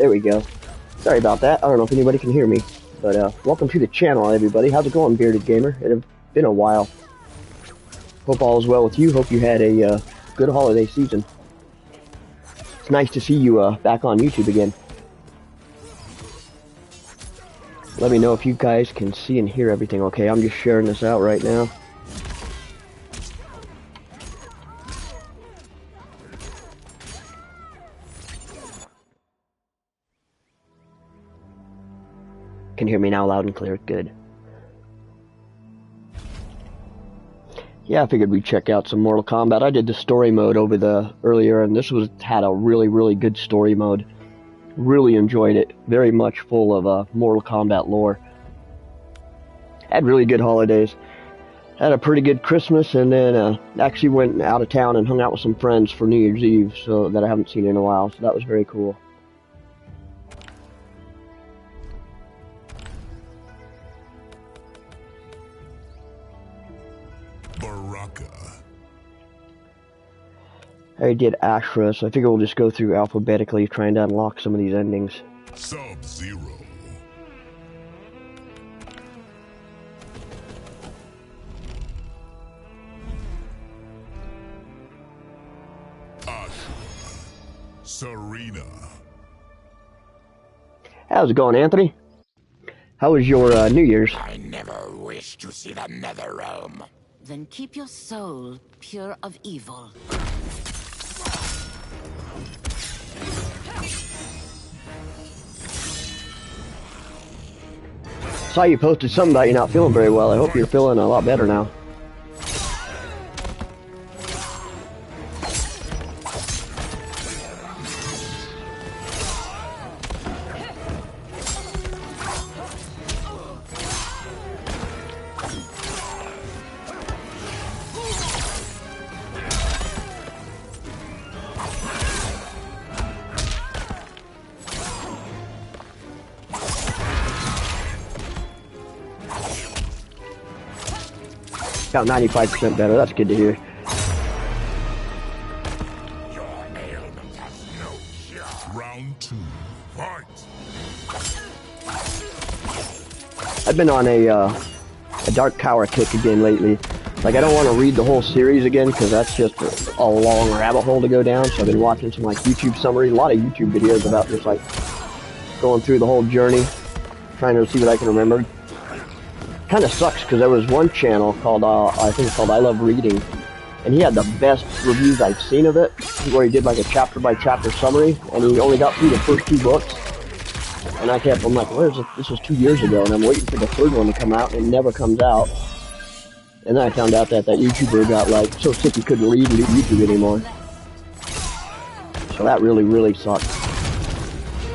There we go. Sorry about that. I don't know if anybody can hear me. But welcome to the channel, everybody. How's it going, Bearded Gamer? It has been a while. Hope all is well with you. Hope you had a good holiday season. It's nice to see you back on YouTube again. Let me know if you guys can see and hear everything okay. I'm just sharing this out right now. Can hear me now loud and clear. Good. Yeah, I figured we'd check out some Mortal Kombat. I did the story mode over the earlier, and this had a really good story mode. Really enjoyed it. Very much full of Mortal Kombat lore. Had really good holidays. Had a pretty good Christmas, and then actually went out of town and hung out with some friends for New Year's Eve, so that I haven't seen in a while. So that was very cool. I did Ashra, so I figure we'll just go through alphabetically trying to unlock some of these endings. Sub-Zero. Ashra. Serena. How's it going, Anthony? How was your New Year's? I never wish to see the nether realm. Then keep your soul pure of evil. Saw you posted something about you not feeling very well. I hope you're feeling a lot better now. About 95% better. That's good to hear. Your ailment has no cure. Round 2. Fight. I've been on a Dark Tower kick again lately. Like, I don't want to read the whole series again because that's just a long rabbit hole to go down. So I've been watching some like YouTube summaries, a lot of YouTube videos about just like going through the whole journey, trying to see what I can remember. Kind of sucks because there was one channel called I think it's called I Love Reading, and he had the best reviews I've seen of it, where he did like a chapter by chapter summary, and he only got through the first 2 books. And I'm like, where's it? This was 2 years ago, and I'm waiting for the 3rd one to come out, and it never comes out. And then I found out that YouTuber got like so sick he couldn't read YouTube anymore. So that really sucked.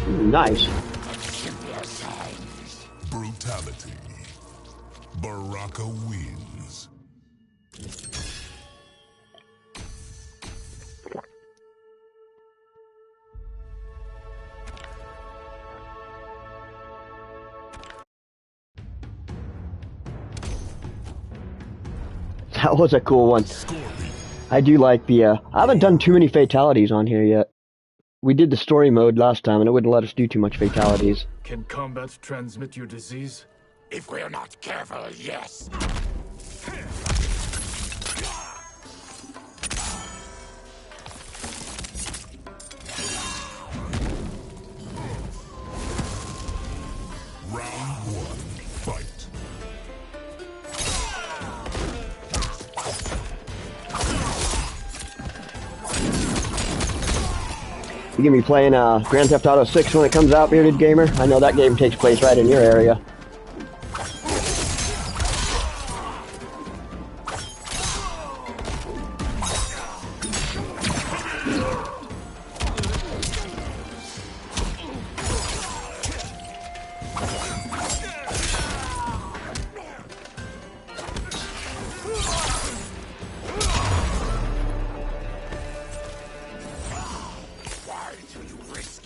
Nice. Brutality. Baraka wins. That was a cool one. I do like the, I haven't done too many fatalities on here yet. We did the story mode last time and it wouldn't let us do too much fatalities. Can combat transmit your disease? If we're not careful, yes. Round 1. Fight. You gonna be playing Grand Theft Auto 6 when it comes out, Bearded Gamer? I know that game takes place right in your area.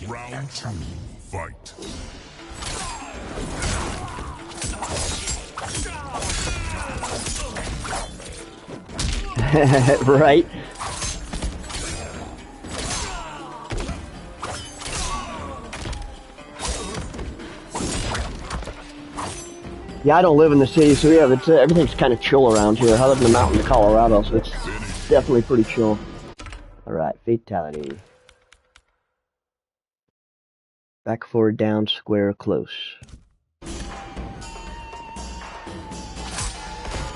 Round 2. Fight. Right? Yeah, I don't live in the city, so yeah, everything's kind of chill around here. I live in the mountains of Colorado, so it's definitely pretty chill. Alright, fatality. Back, forward, down, square, close.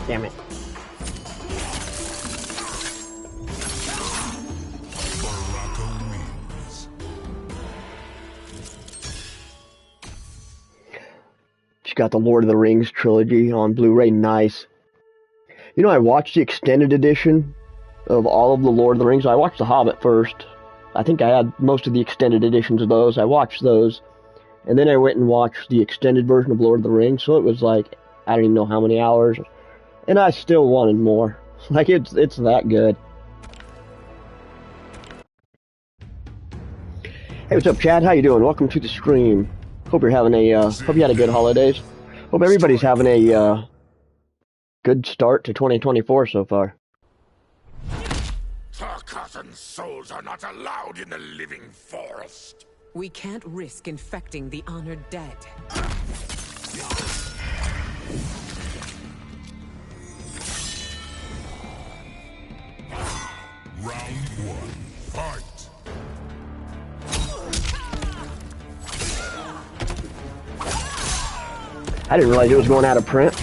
Damn it. Baraka wins. Just got the Lord of the Rings trilogy on Blu-ray. Nice. You know, I watched the extended edition of all of the Lord of the Rings. I watched The Hobbit first. I think I had most of the extended editions of those. I watched those. And then I went and watched the extended version of Lord of the Rings. So it was like, I don't even know how many hours. And I still wanted more. Like, it's that good. Hey, what's up, Chad? How you doing? Welcome to the stream. Hope you're having hope you had a good holidays. Hope everybody's having a, good start to 2024 so far. Forgotten souls are not allowed in the living forest. We can't risk infecting the honored dead. Round one, fight. I didn't realize it was going out of print.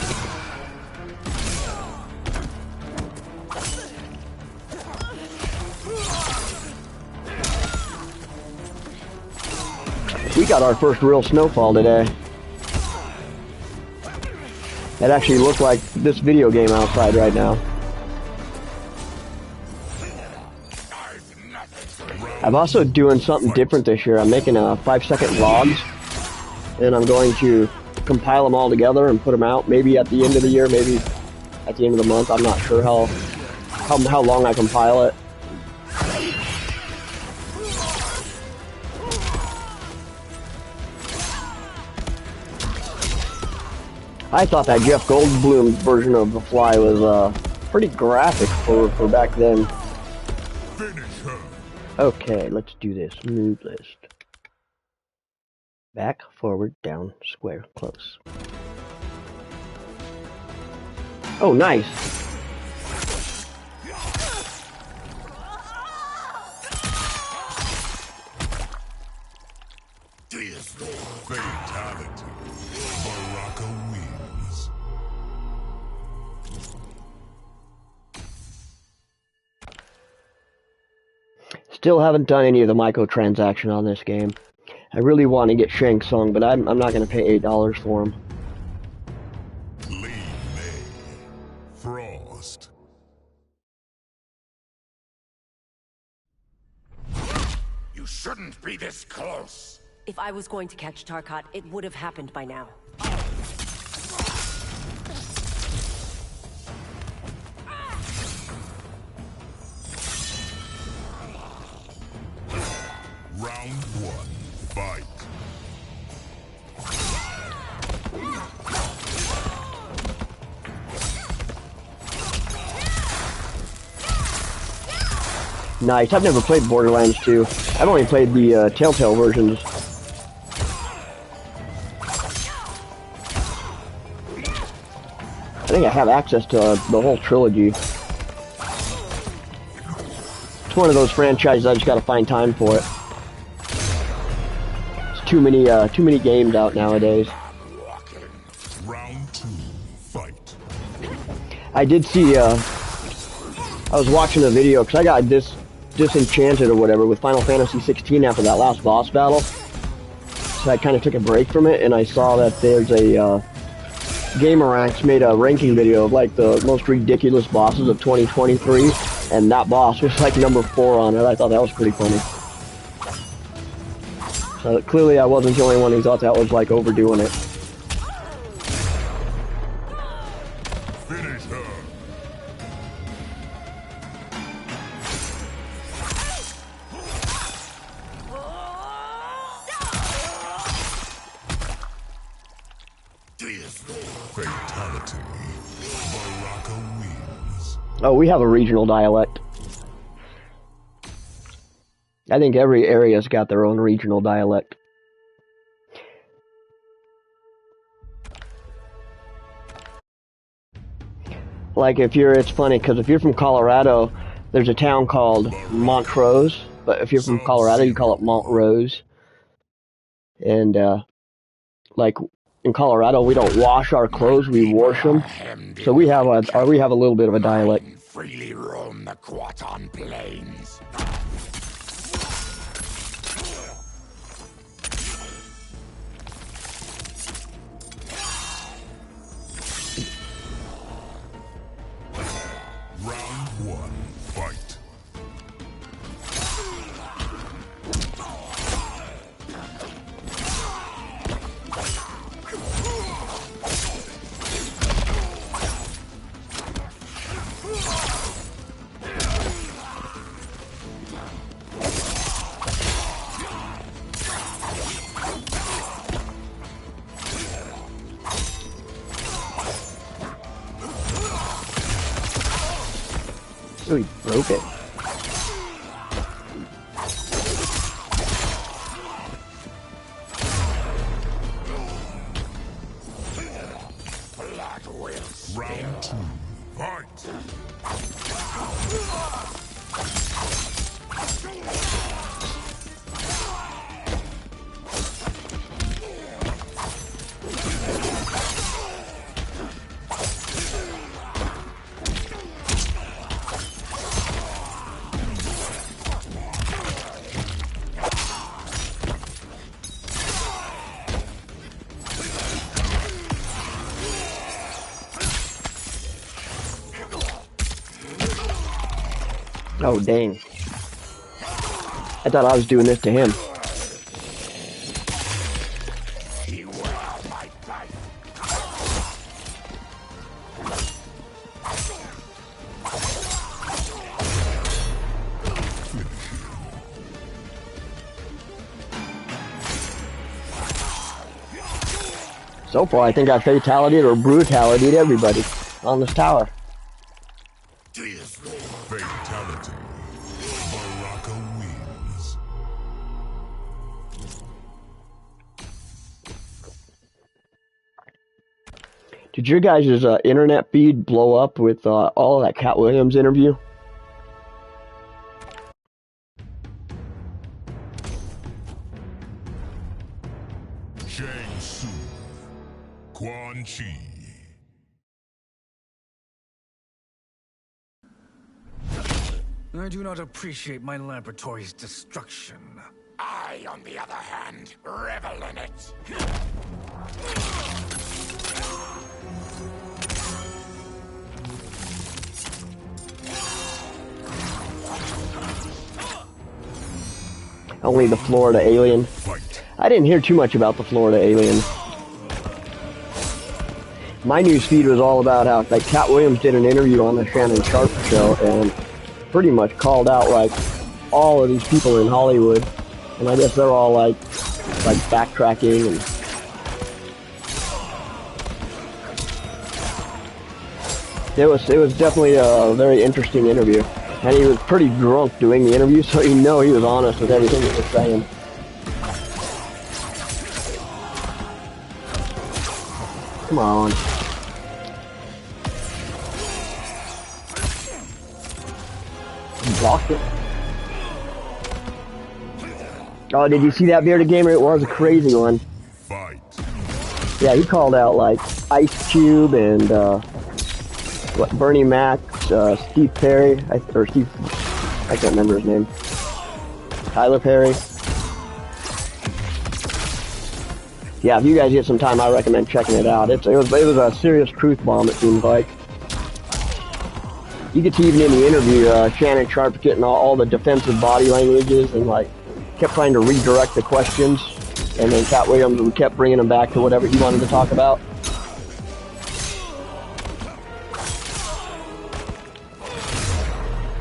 We got our first real snowfall today. It actually looked like this video game outside right now. I'm also doing something different this year. I'm making 5-second vlogs, and I'm going to compile them all together and put them out. Maybe at the end of the year, maybe at the end of the month. I'm not sure how long I compile it. I thought that Jeff Goldblum version of The Fly was pretty graphic for back then. Finish her. Okay, let's do this. Mood list. Back, forward, down, square, close. Oh, nice. Fatality. Baraka wins. Still haven't done any of the microtransaction on this game. I really want to get Shang Tsung, but I'm not going to pay $8 for him. Lee May. Frost. You shouldn't be this close. If I was going to catch Tarkat, it would have happened by now. Round one, fight. Nice. I've never played Borderlands 2. I've only played the Telltale versions. I think I have access to the whole trilogy. It's one of those franchises I just gotta find time for it. It's too many games out nowadays. Round two, fight. I did see, I was watching a video, because I got disenchanted or whatever with Final Fantasy 16 after that last boss battle. So I kind of took a break from it, and I saw that there's a, Gameranx made a ranking video of like the most ridiculous bosses of 2023, and that boss was like number 4 on it. I thought that was pretty funny. So clearly I wasn't the only one who thought that was like overdoing it. Finish her. Fatality. Baraka wins. Oh, we have a regional dialect. I think every area's got their own regional dialect. like it's funny because if you're from Colorado, there's a town called Montrose, but if you're from Colorado, you call it Montrose. And like in Colorado, we don't wash our clothes; we wash them. So we have a little bit of a dialect. Freely roam the Quaton plains. Round one, fight. Oh, he broke it. Round two, fight. Oh, dang. I thought I was doing this to him. So far, I think I fatality'd or brutality'd everybody on this tower. Fatality. Baraka wins. Did your guys' internet feed blow up with all of that Cat Williams interview? Shang Tsung. Quan Chi. I do not appreciate my laboratory's destruction. I, on the other hand, revel in it. Only the Florida alien. Fight. I didn't hear too much about the Florida alien. My news feed was all about how like Cat Williams did an interview on the Shannon Sharp show and pretty much called out like all of these people in Hollywood, and I guess they're all like backtracking and it was definitely a very interesting interview, and he was pretty drunk doing the interview, so you know he was honest with everything he was saying. Come on. Blocked it. Oh, did you see that bearded gamer? It was a crazy one. Fight. Yeah, he called out like Ice Cube and Bernie Mac, Steve Perry, I can't remember his name. Tyler Perry. Yeah, if you guys get some time, I recommend checking it out. It was a serious truth bomb, it seems like. You could see even in the interview, Shannon Sharp getting all the defensive body languages and like kept trying to redirect the questions, and then Cat Williams kept bringing him back to whatever he wanted to talk about.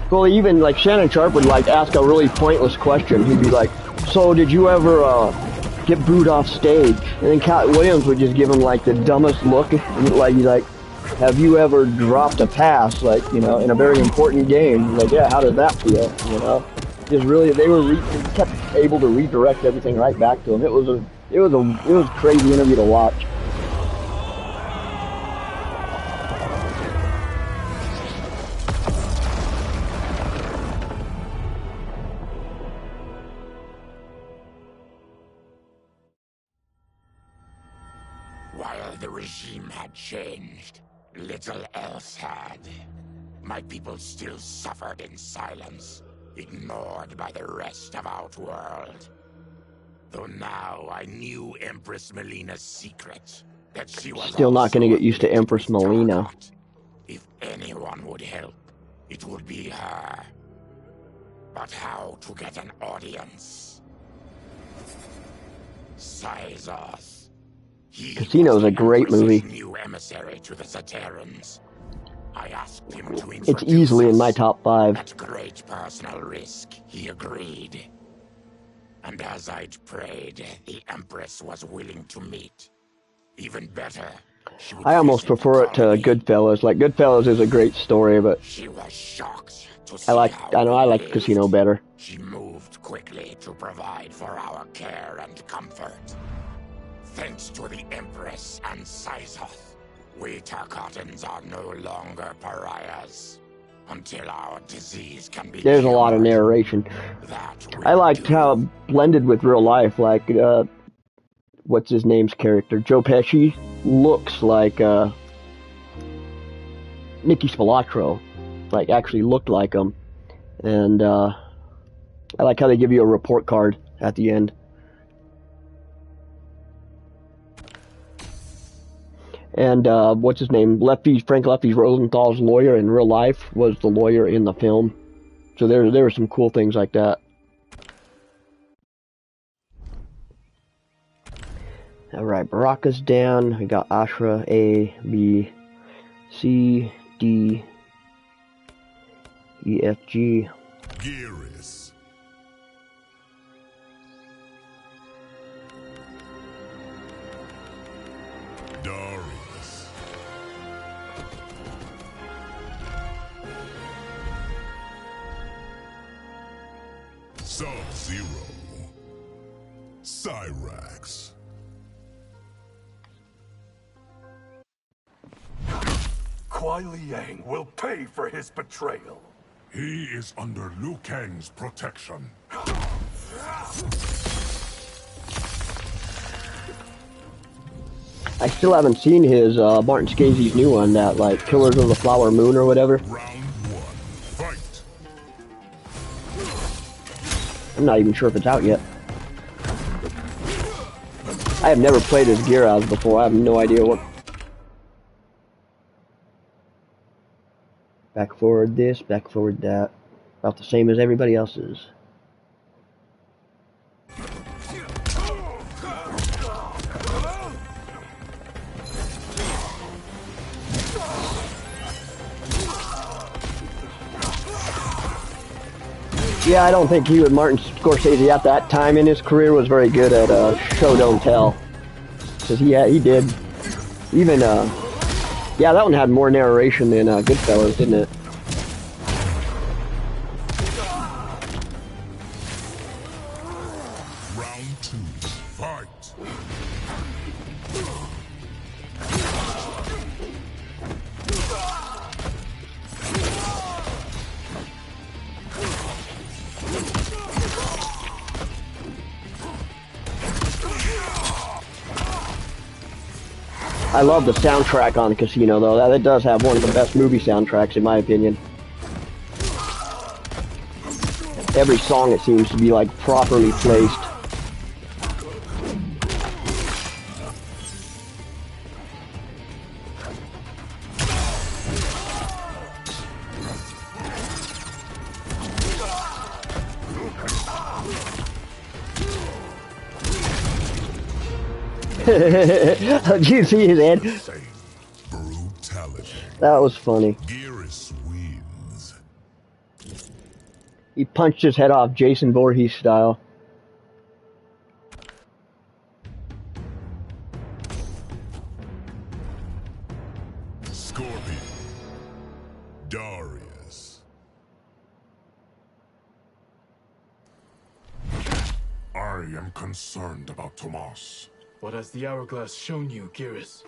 Well, even like Shannon Sharp would like ask a really pointless question. He'd be like, "So did you ever get booed off stage?" And then Cat Williams would just give him like the dumbest look, and like he's like, "Have you ever dropped a pass, like, you know, in a very important game?" He's like, "Yeah, how does that feel?" You know, just really they kept able to redirect everything right back to him. It was a crazy interview to watch. the regime had changed, little else had. My people still suffered in silence, ignored by the rest of Outworld. Though now I knew Empress Melina's secret, that she was Still not going to also get used to afflicted Empress with Melina. Tarkat. If anyone would help, it would be her. But how to get an audience? Syzoth. He Casino's was the a great Empress's movie. new emissary to the Zaterrans. I asked him to introduce It's easily in my us. top 5. At great personal risk, he agreed. And as I'd prayed, the Empress was willing to meet. Even better, she would I almost visit the prefer it to colony. Goodfellas. Like, Goodfellas is a great story, but She was shocked to see I like we lived. Casino better. She moved quickly to provide for our care and comfort. Thanks to the Empress and Syzoth, we Tarkatans are no longer pariahs. Until our disease can be There's a lot of cured. narration. That I will liked do. how it blended with real life. Like, what's his name's character? Joe Pesci looks like Nicky Spilatro. Like, actually looked like him. And I like how they give you a report card at the end. And what's his name? Frank Lefty's Rosenthal's lawyer in real life was the lawyer in the film. So there were some cool things like that. Alright, Baraka's down. We got Ashra, A, B, C, D, E, F, G. Geras. Darius. Sub-Zero. Cyrax. Kuai Liang will pay for his betrayal. He is under Liu Kang's protection. I still haven't seen his Martin Scorsese's new one, that like Killers of the Flower Moon or whatever. Round 1. Fight. I'm not even sure if it's out yet. I have never played as Geras before. I have no idea what. Back forward this, back forward that. About the same as everybody else's. Yeah, I don't think Martin Scorsese at that time in his career was very good at show don't tell. Cause he did. Even yeah, that one had more narration than Goodfellas, didn't it? Round 2. Fight. I love the soundtrack on Casino, though. That does have one of the best movie soundtracks, in my opinion. Every song, it seems to be, like, properly placed. Did you see his head? Brutality. That was funny. Geras wins. He punched his head off Jason Voorhees style. Scorpion. Darius. I am concerned about Tomas. What has the hourglass shown you, Geras?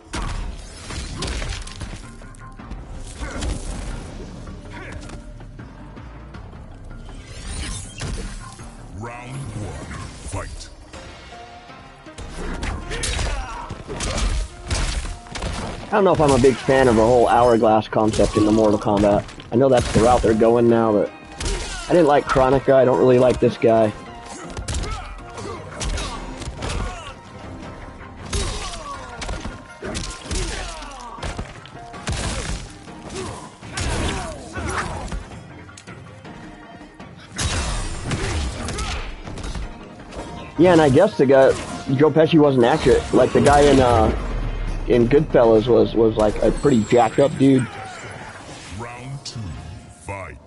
Round 1. Fight. don't know if I'm a big fan of the whole hourglass concept in the Mortal Kombat. I know that's the route they're going now, but I didn't like Chronica. I don't really like this guy. Yeah, and I guess the guy, Joe Pesci wasn't accurate. Like the guy in Goodfellas was like a pretty jacked up dude. Round 2, fight.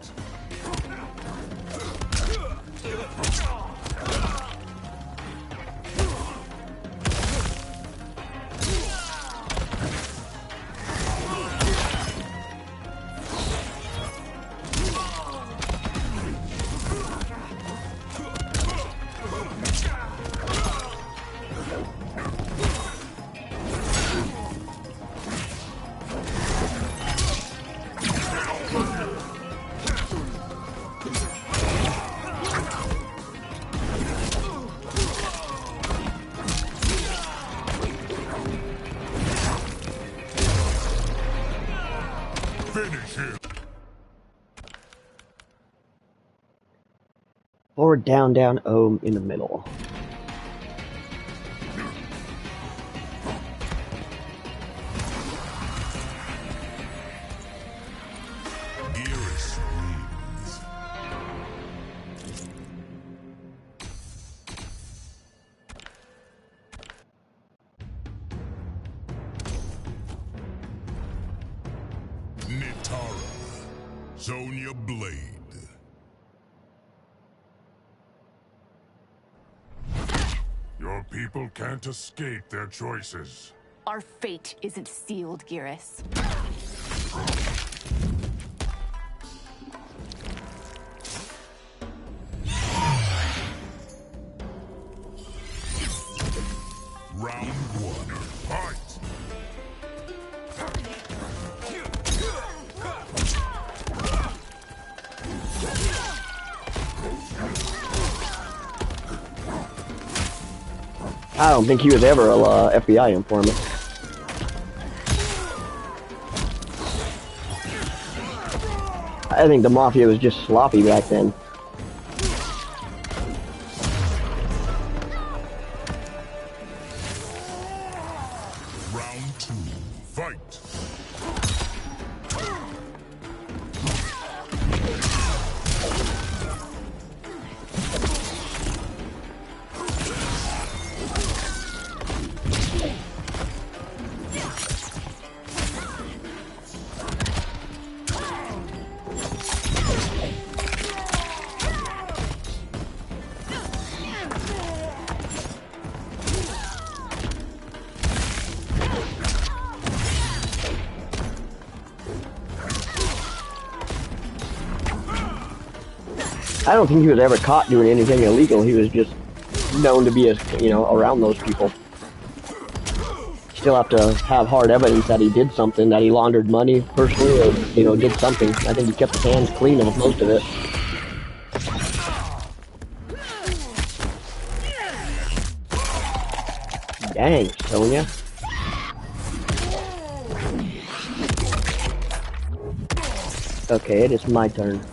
Finish him. Forward, down, down, O in the middle. Gearus wins. Nitara, Sonya Blade. Your people can't escape their choices. Our fate isn't sealed, Gearus. Round 1, fight! I don't think he was ever a FBI informant. I think the Mafia was just sloppy back then. Round 2, fight! I don't think he was ever caught doing anything illegal. He was just known to be, around those people. Still have to have hard evidence that he did something, that he laundered money personally, or, did something. I think he kept his hands clean of most of it. Dang, Sonya. Okay, it is my turn.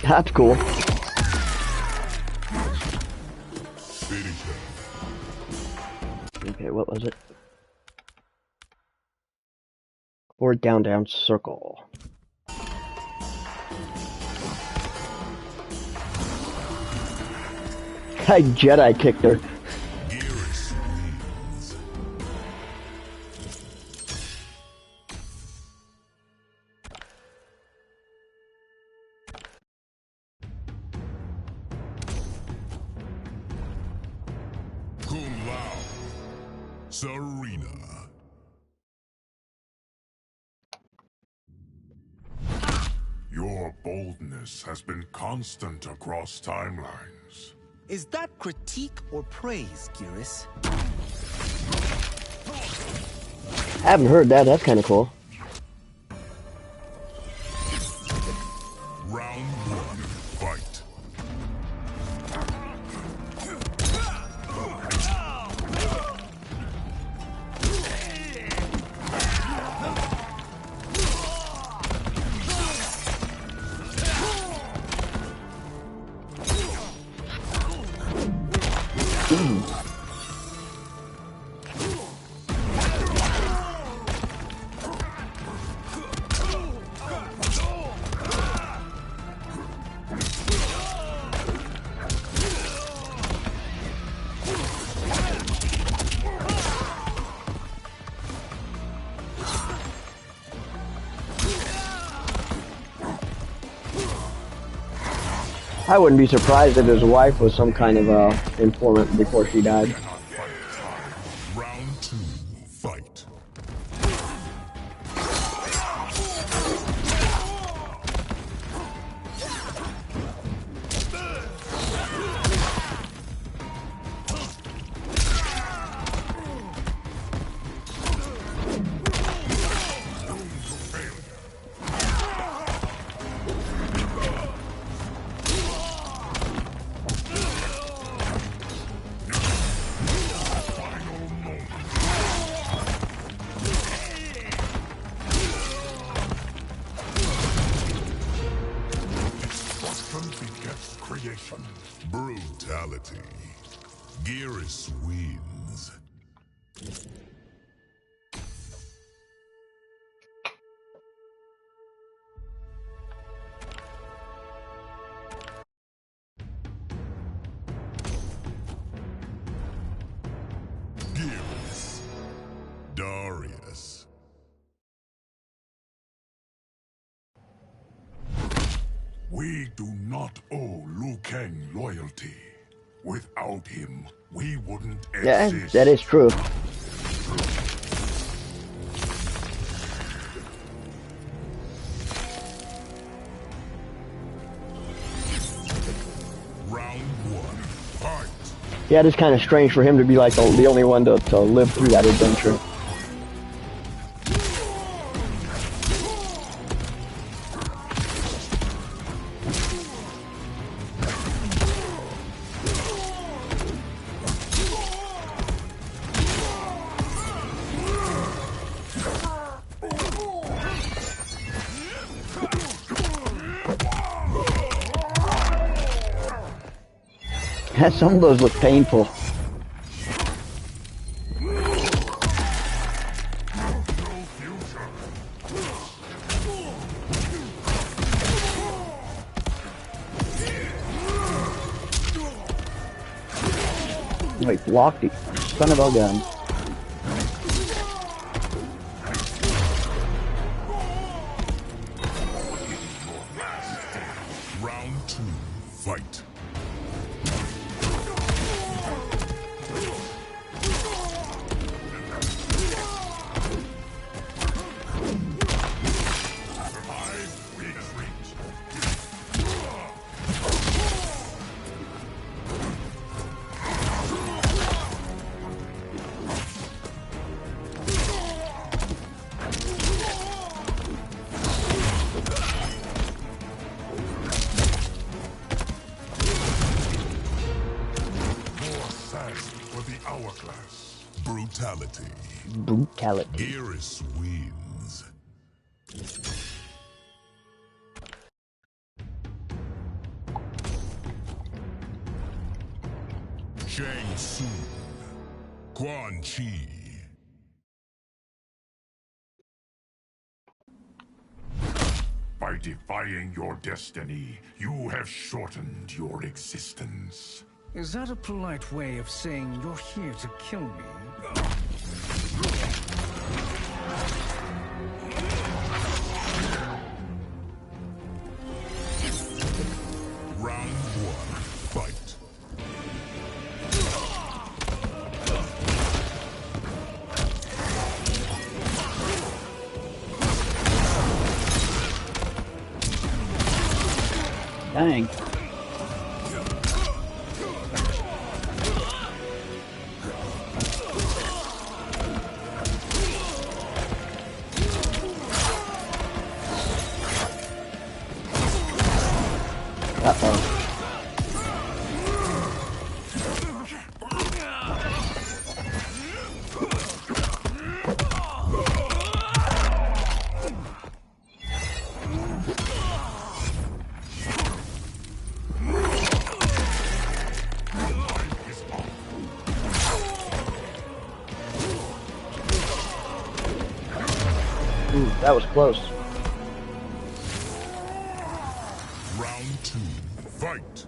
That's cool. Okay, what was it? Forward, down, down, circle. I Jedi kicked her. Gearus wins. Kung Lao, Serena. Your boldness has been constant across timelines. Is that critique or praise, Gearus? I haven't heard that. That's kind of cool. Round one, fight. I wouldn't be surprised if his wife was some kind of informant before she died. Round two, fight. Creation. Brutality. Gearus wins. Gearus. Darius. We do not owe Liu Kang loyalty. Without him, we wouldn't exist. Yeah, that is true. Round one, fight. Yeah, it is kind of strange for him to be like the only one to live through that adventure. Some of those look painful. Wait, blocked it. Son of a gun. Round two, fight. Hourglass. Brutality. Brutality. Gearus wins. Shang Tsung. Quan Chi. By defying your destiny, you have shortened your existence. Is that a polite way of saying you're here to kill me? Round one, fight. Dang. Uh-oh. Ooh, that was close. Round 2, fight!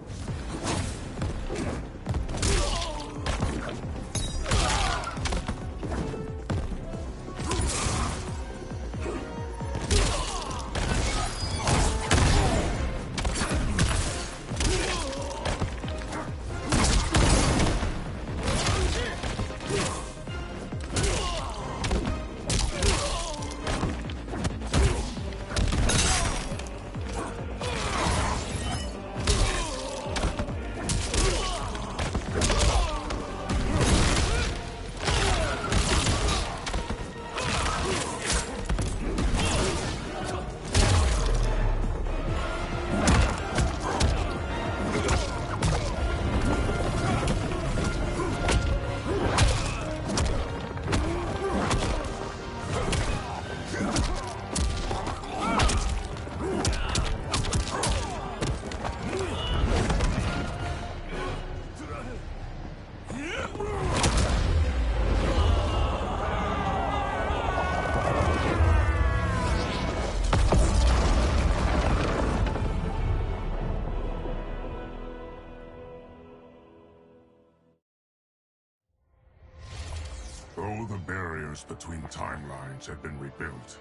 Though the barriers between timelines had been rebuilt,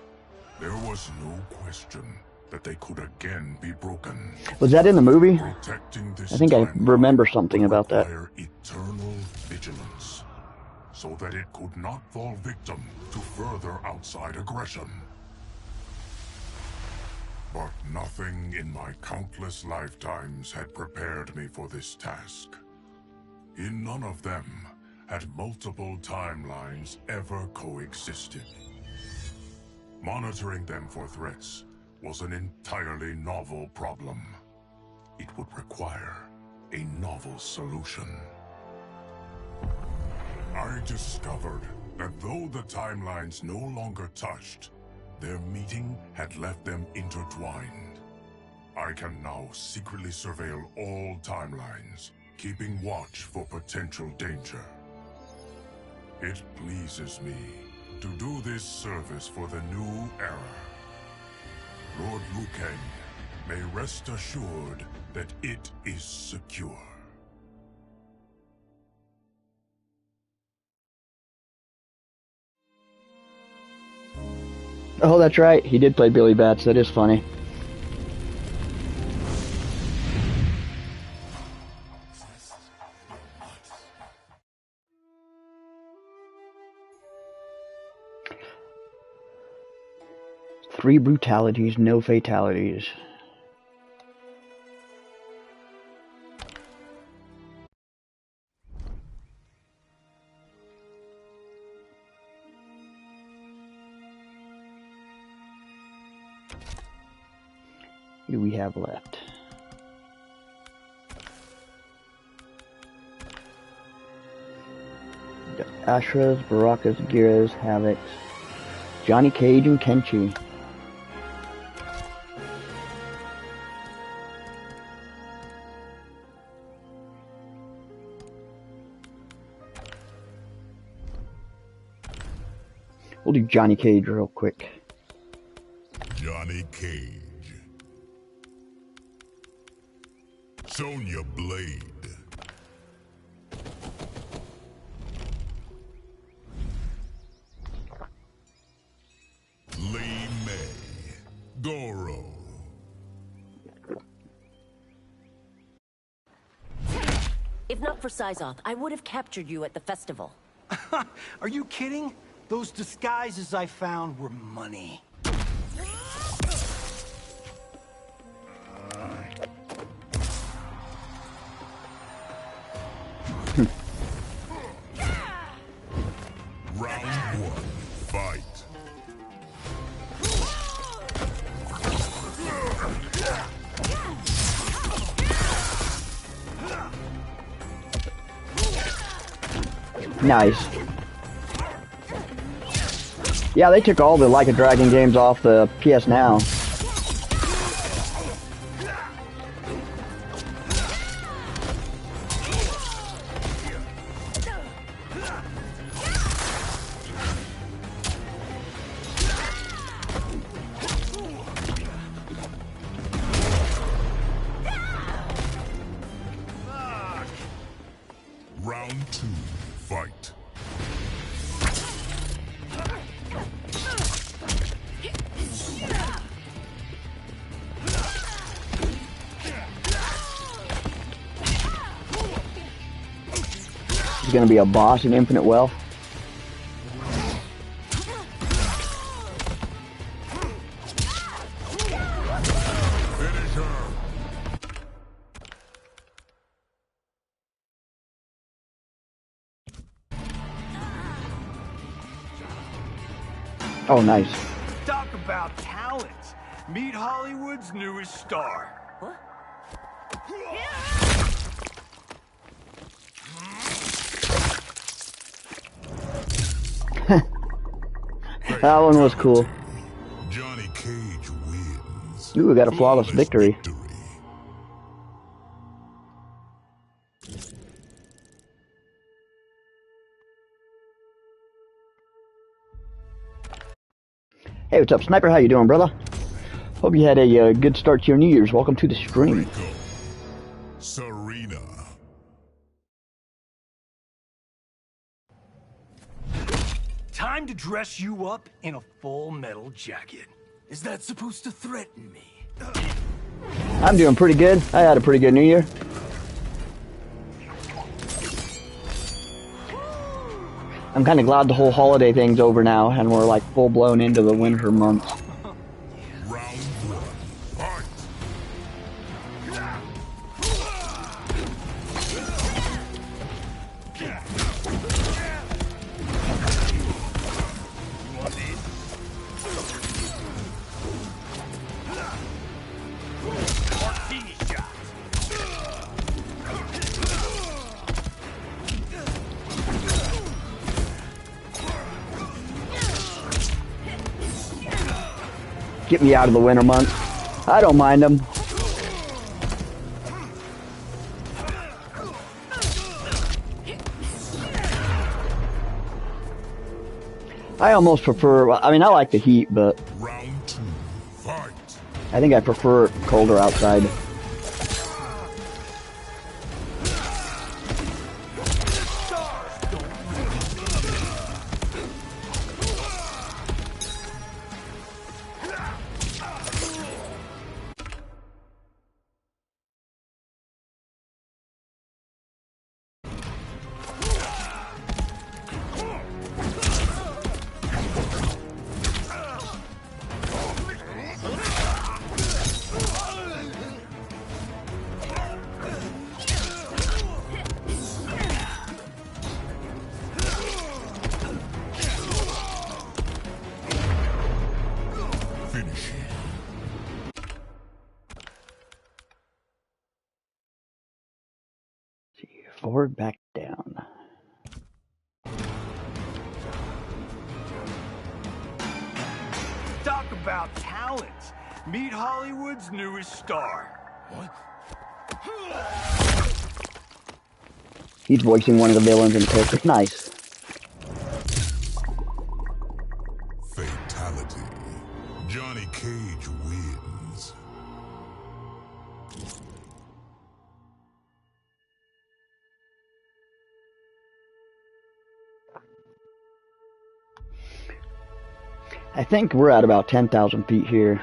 there was no question that they could again be broken. Was that in the movie? Protecting this I think I timeline remember something would about that. require eternal vigilance, so that it could not fall victim to further outside aggression. But nothing in my countless lifetimes had prepared me for this task. In none of them had multiple timelines ever coexisted. Monitoring them for threats was an entirely novel problem. It would require a novel solution. I discovered that though the timelines no longer touched, their meeting had left them intertwined. I can now secretly surveil all timelines, keeping watch for potential danger. It pleases me to do this service for the new era. Lord Liu Kang may rest assured that it is secure. Oh, that's right. He did play Billy Bats. That is funny. Three brutalities, no fatalities. What do we have left? The Ashras, Barakas, Giras, Havocs, Johnny Cage, and Kenshi. We'll do Johnny Cage real quick. Johnny Cage. Sonya Blade. Lee May. Goro. If not for Syzoth, I would have captured you at the festival. Are you kidding? Those disguises I found were money. Round 1, fight. Nice. Yeah, they took all the Like a Dragon games off the PS Now. Round 2, fight. He's gonna be a boss in Infinite Wealth. Finish her. Oh, nice. Talk about talent. Meet Hollywood's newest star. What? That one was cool. Johnny Cage wins. Ooh, we got a flawless victory. Hey, what's up, Sniper? How you doing, brother? Hope you had a good start to your New Year's. Welcome to the stream. Rico. Serena. Time to dress you up in a full metal jacket. Is that supposed to threaten me? I'm doing pretty good. I had a pretty good New Year. I'm kind of glad the whole holiday thing's over now, and we're like full-blown into the winter months. Round 1, fight. Get me out of the winter months. I don't mind them. I almost prefer, I mean, I like the heat, but Round 2, fight. I think I prefer colder outside. Forward, back, down. Talk about talent. Meet Hollywood's newest star. What? He's voicing one of the villains in the character. Nice. Fatality. Johnny Cage wins. I think we're at about 10,000 feet here.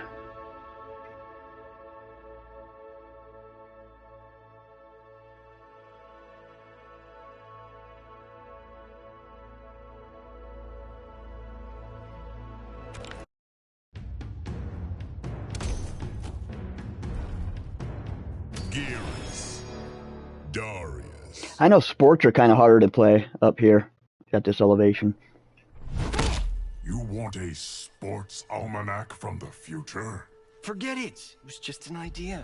Darius. I know sports are kind of harder to play up here at this elevation. You want a sports almanac from the future? Forget it. It was just an idea.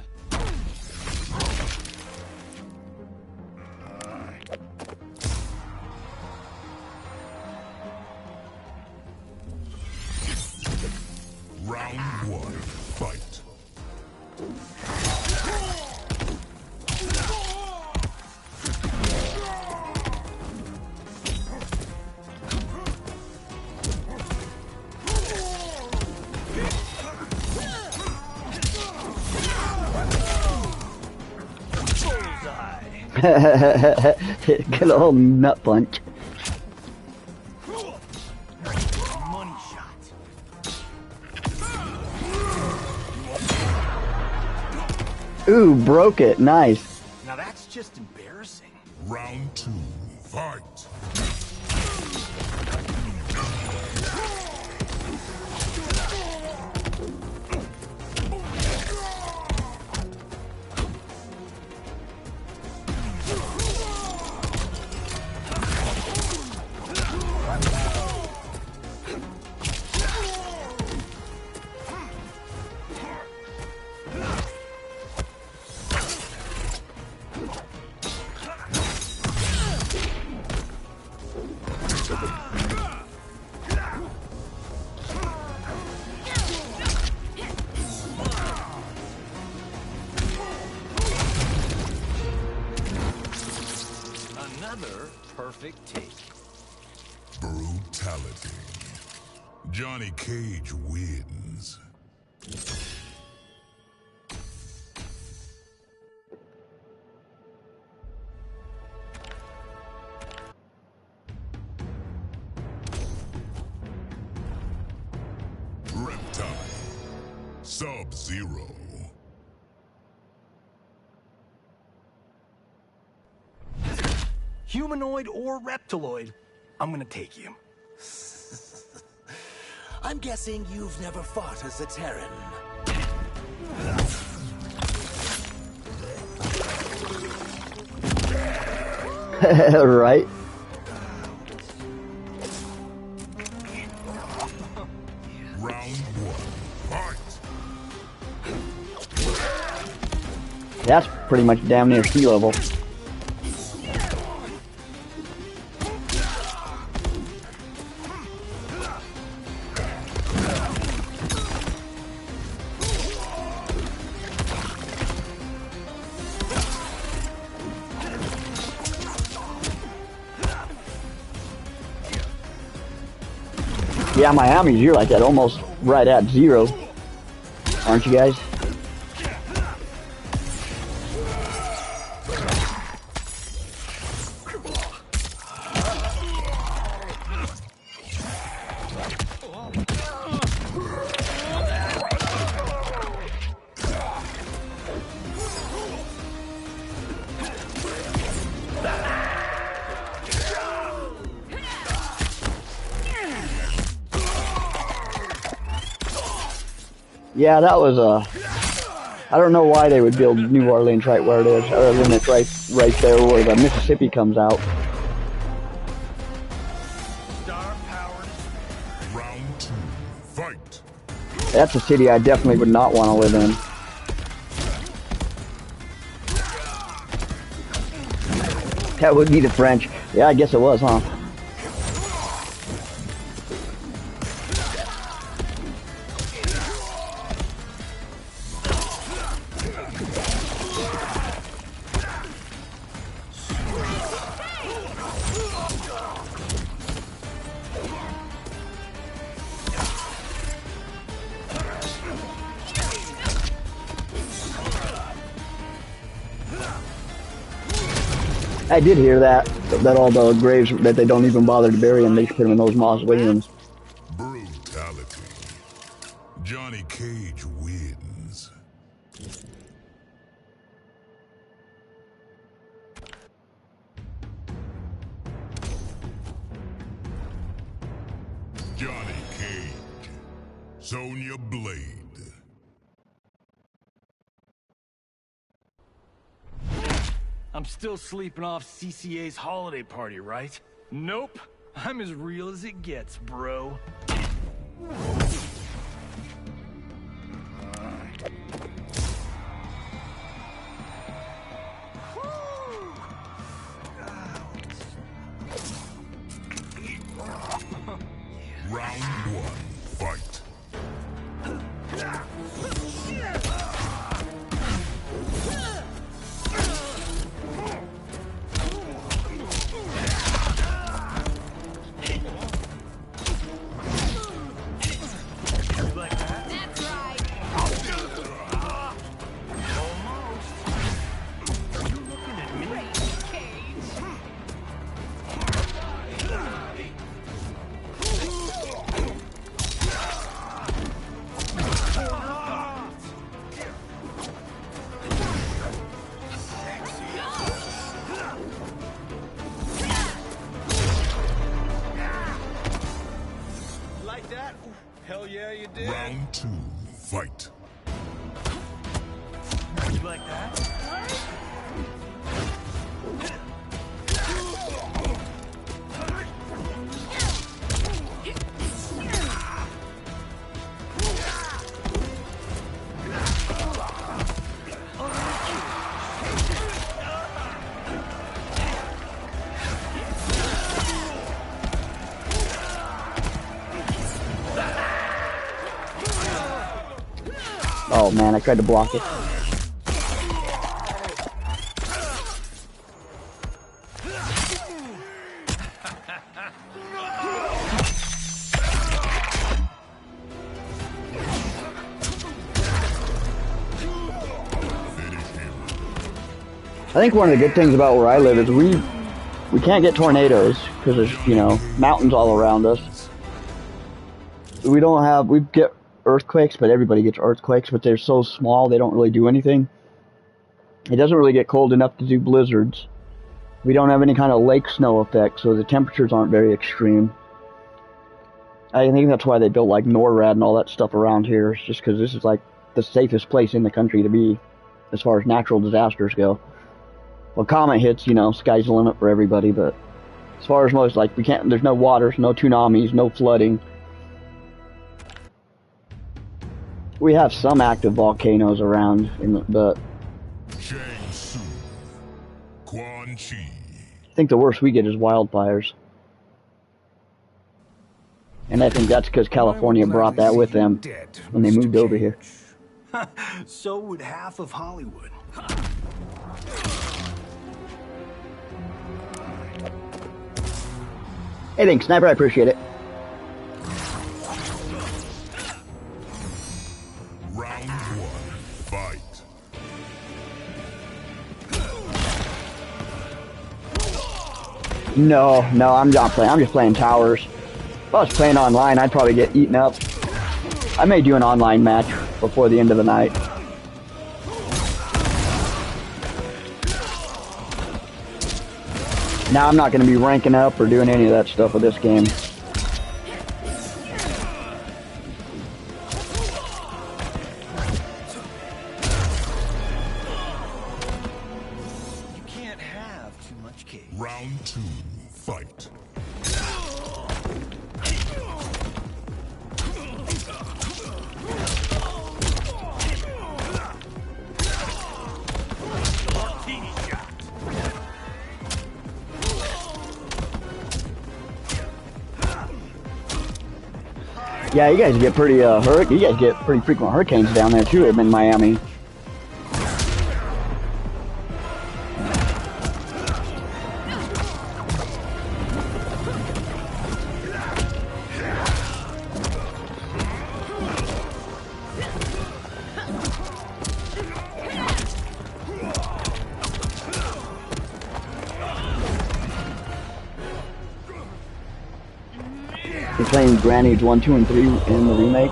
Good old nut punch. Money shot. Ooh, broke it. Nice. Now that's just embarrassing. Round 2, fight! Another perfect take. Brutality. Johnny Cage wins. Reptile. Sub-Zero. Humanoid or reptiloid, I'm gonna take you. I'm guessing you've never fought as a Terran. Right? Round 1, fight! That's pretty much damn near sea level. Yeah, Miami's, you're like at almost right at 0. Aren't you guys? Yeah, that was I don't know why they would build New Orleans right where it is, other than it's right there where the Mississippi comes out. Round 2, fight! That's a city I definitely would not want to live in. That would be the French. Yeah, I guess it was, huh? I did hear that all the graves that they don't even bother to bury them, they just put them in those mausoleums. Brutality. Johnny Cage wins. Johnny Cage. Sonya Blade. I'm still sleeping off CCA's holiday party, right? Nope. I'm as real as it gets, bro. Round 1, fight! Round 2, fight. You like that? Oh man, I tried to block it. I think one of the good things about where I live is we can't get tornadoes because there's, you know, mountains all around us. We get earthquakes, but everybody gets earthquakes, but they're so small they don't really do anything. It doesn't really get cold enough to do blizzards. We don't have any kind of lake snow effect, so the temperatures aren't very extreme. I think that's why they built like NORAD and all that stuff around here. It's just because this is like the safest place in the country to be as far as natural disasters go. Well, comet hits, you know, sky's the limit for everybody, but as far as most, like, there's no waters, no tsunamis, no flooding. We have some active volcanoes around, but I think the worst we get is wildfires. And I think that's because California brought that with them when they moved over here. So would half of Hollywood. Hey, thanks, Sniper. I appreciate it. Round 1, fight. No, I'm not playing. I'm just playing towers. If I was playing online, I'd probably get eaten up. I may do an online match before the end of the night. Now I'm not going to be ranking up or doing any of that stuff with this game. You can't have too much cake. Round 2, fight. Yeah, you guys get pretty you guys get pretty frequent hurricanes down there too in Miami. You're playing Granny's 1, 2, and 3 in the remake.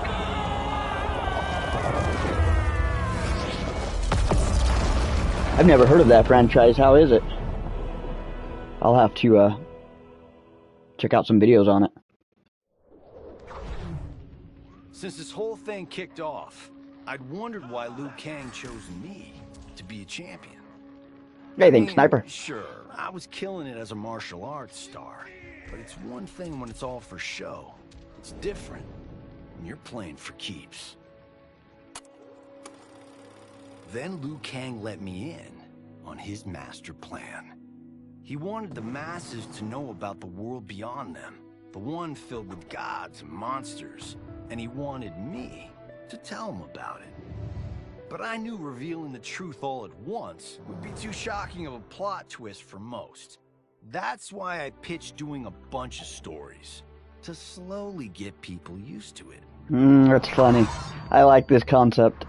I've never heard of that franchise. How is it? I'll have to check out some videos on it. Since this whole thing kicked off, I'd wondered why Liu Kang chose me to be a champion. Hey, thanks, Sniper. Sure, I was killing it as a martial arts star. But it's one thing when it's all for show. It's different when you're playing for keeps. Then Liu Kang let me in on his master plan. He wanted the masses to know about the world beyond them, the one filled with gods and monsters, and he wanted me to tell him about it. But I knew revealing the truth all at once would be too shocking of a plot twist for most. That's why I pitched doing a bunch of stories, to slowly get people used to it. That's funny. I like this concept.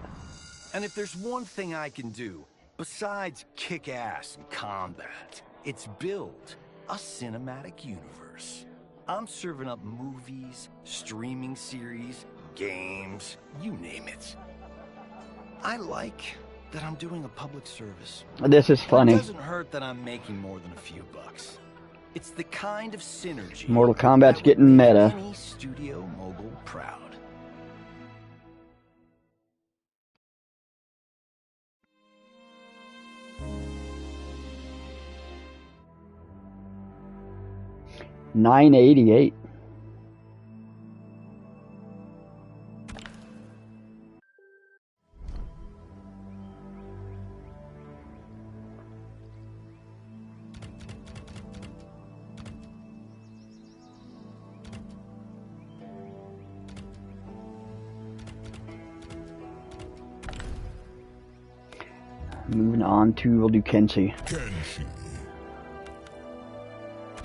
And if there's one thing I can do, besides kick ass in combat, it's build a cinematic universe. I'm serving up movies, streaming series, games, you name it. I like that I'm doing a public service. This is funny. It doesn't hurt that I'm making more than a few bucks. It's the kind of synergy Mortal Kombat's getting meta. any studio mogul proud. 988. Moving on to, we'll do Kenshi. Kenshi.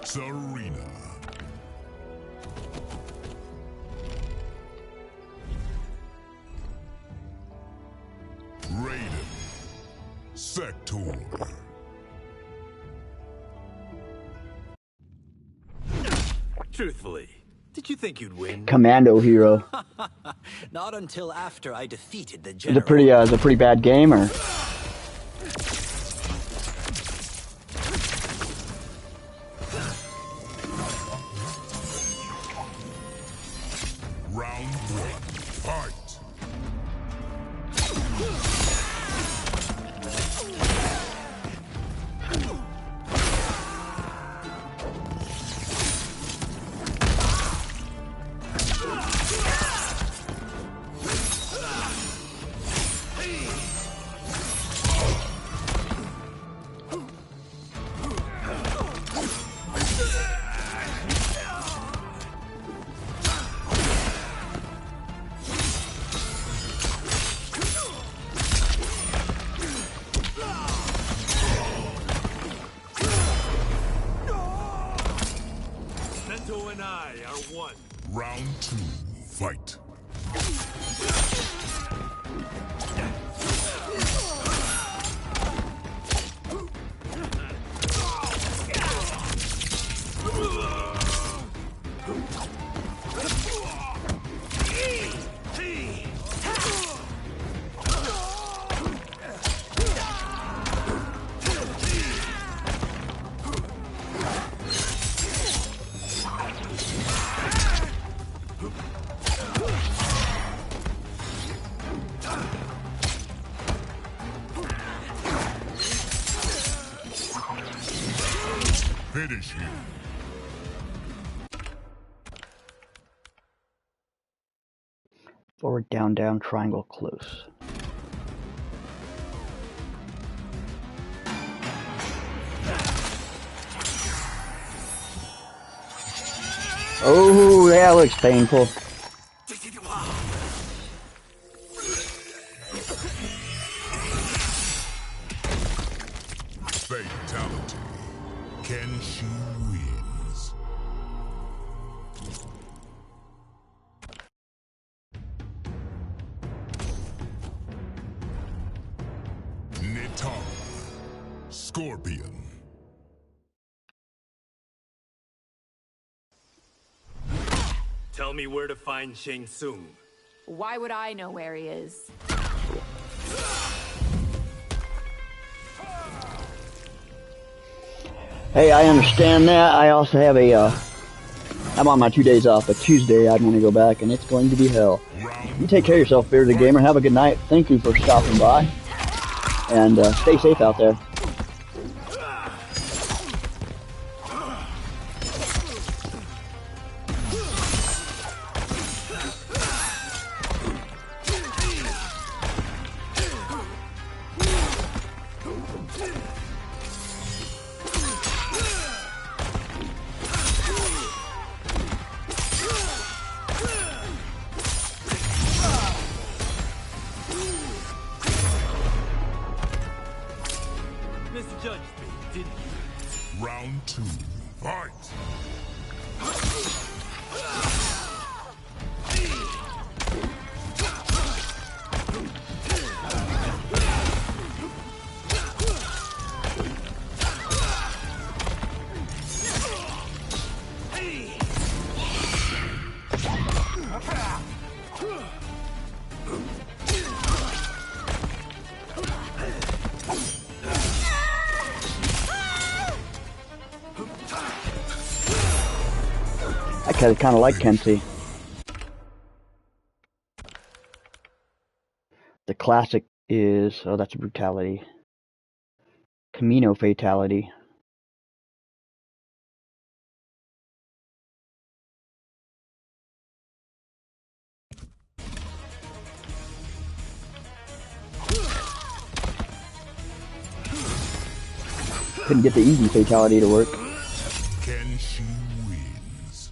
Serena. Raiden. Sector. Truthfully, did you think you'd win? Commando Hero. Not until after I defeated the Is general. it a pretty bad game, or? Round one. Fight. Sento and I are one. Round two. Fight. Finish him. Forward, down, down, triangle, close. Oh, that looks painful. Fatality. Kenshi wins. Nitara. Scorpion. Tell me where to find Shang Tsung. Why would I know where he is? Hey, I understand that. I also have I'm on my 2 days off, but Tuesday I'm going to go back, and it's going to be hell. You take care of yourself, Fear the Gamer. Have a good night. Thank you for stopping by. And stay safe out there. Misjudged me, didn't you? Round two. Fight. I kind of like Kenshi. The classic is, oh, that's a brutality. Camino fatality. Couldn't get the easy fatality to work. Kenshi wins.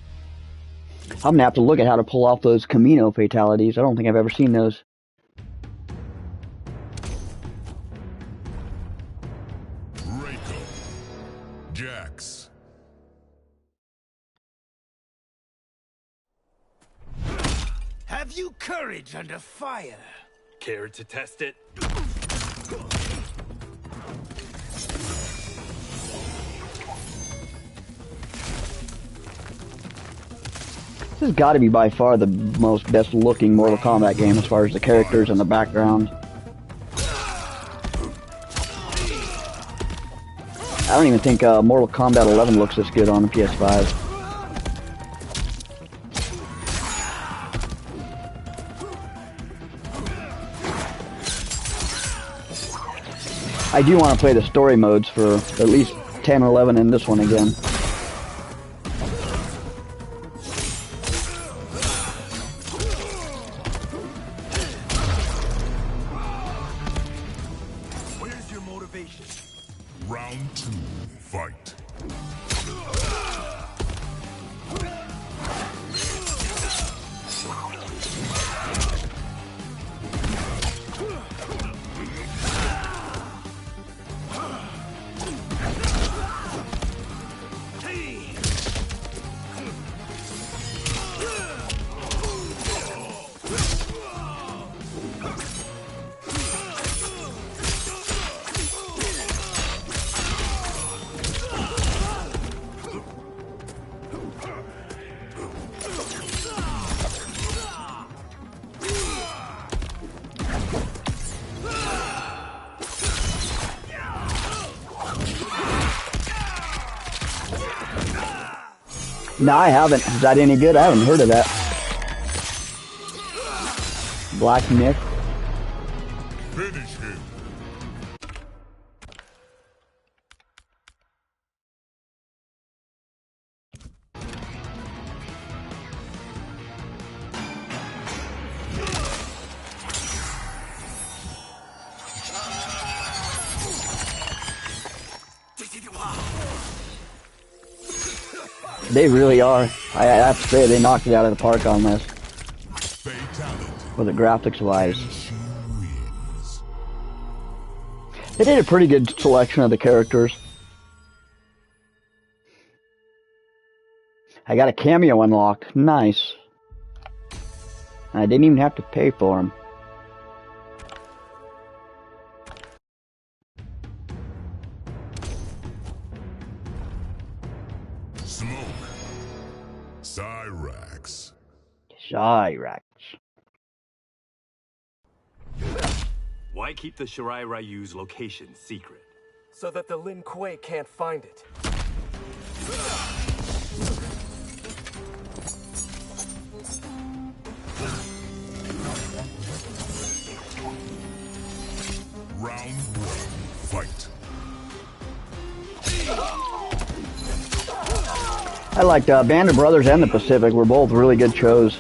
I'm gonna have to look at how to pull off those Camino fatalities. I don't think I've ever seen those. Reiko. Jax. Have you courage under fire? Care to test it? This has got to be by far the most best looking Mortal Kombat game as far as the characters and the background. I don't even think Mortal Kombat 11 looks this good on the PS5. I do want to play the story modes for at least 10 or 11 in this one again. Where's your motivation? Round 2. Fight. No, I haven't. Is that any good? I haven't heard of that. Black Myth. Finish him. They really are. I have to say, they knocked it out of the park on this. Fatality. For the graphics wise. They did a pretty good selection of the characters. I got a cameo unlocked. Nice. I didn't even have to pay for them. Smoke. Cyrax. Cyrax. Why keep the Shirai Ryu's location secret? So that the Lin Kuei can't find it. Round 1. Fight. I liked Band of Brothers and the Pacific were both really good shows.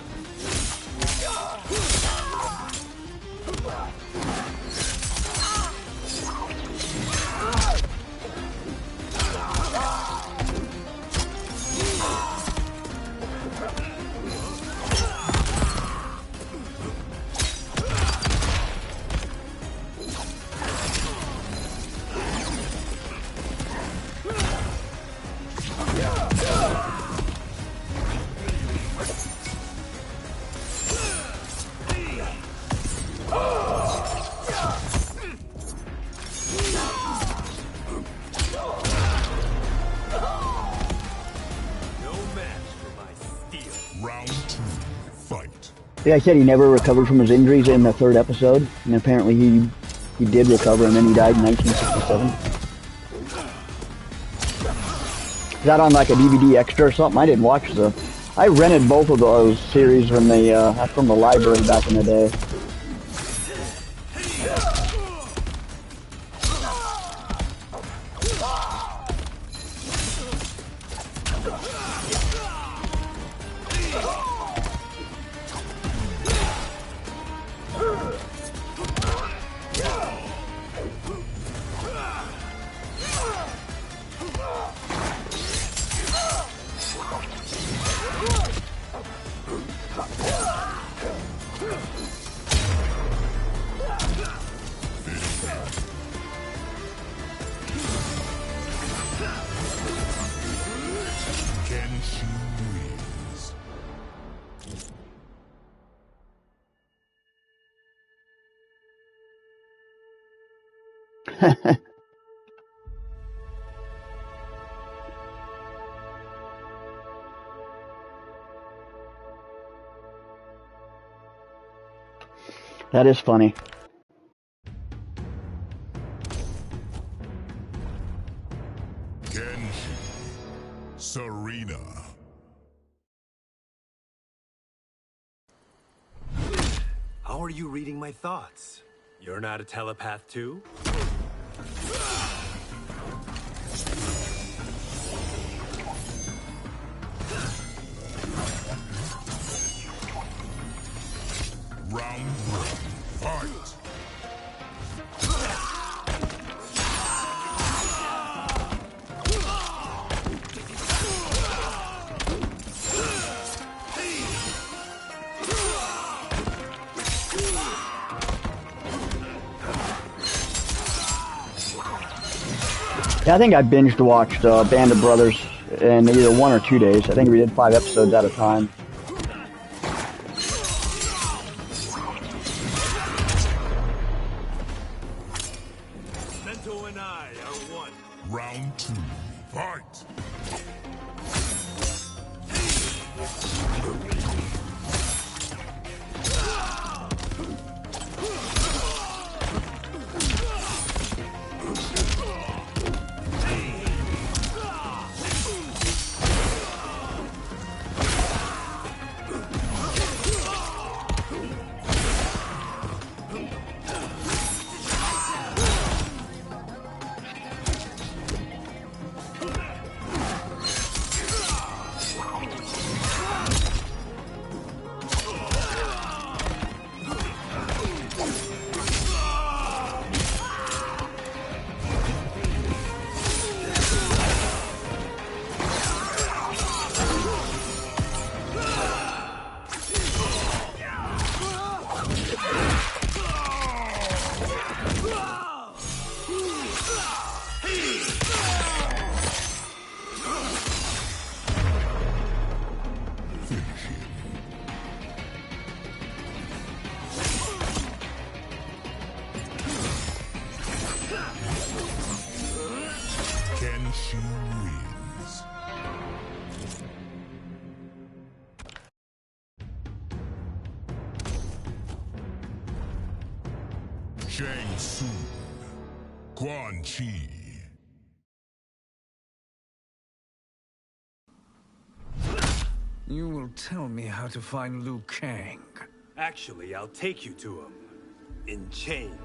Yeah, I said he never recovered from his injuries in the third episode, and apparently he did recover, and then he died in 1967. Is that on like a DVD extra or something? I didn't watch the... I rented both of those series when they from the library back in the day. That is funny. Genji, Serena. How are you reading my thoughts? You're not a telepath too? Round one, fight! Yeah, I think I binged watched Band of Brothers in either 1 or 2 days. I think we did 5 episodes at a time. Bento and I are one. Round two, fight! Kenshi wins. Shang Tsung, Quan Chi. You will tell me how to find Liu Kang. Actually, I'll take you to him. In chains.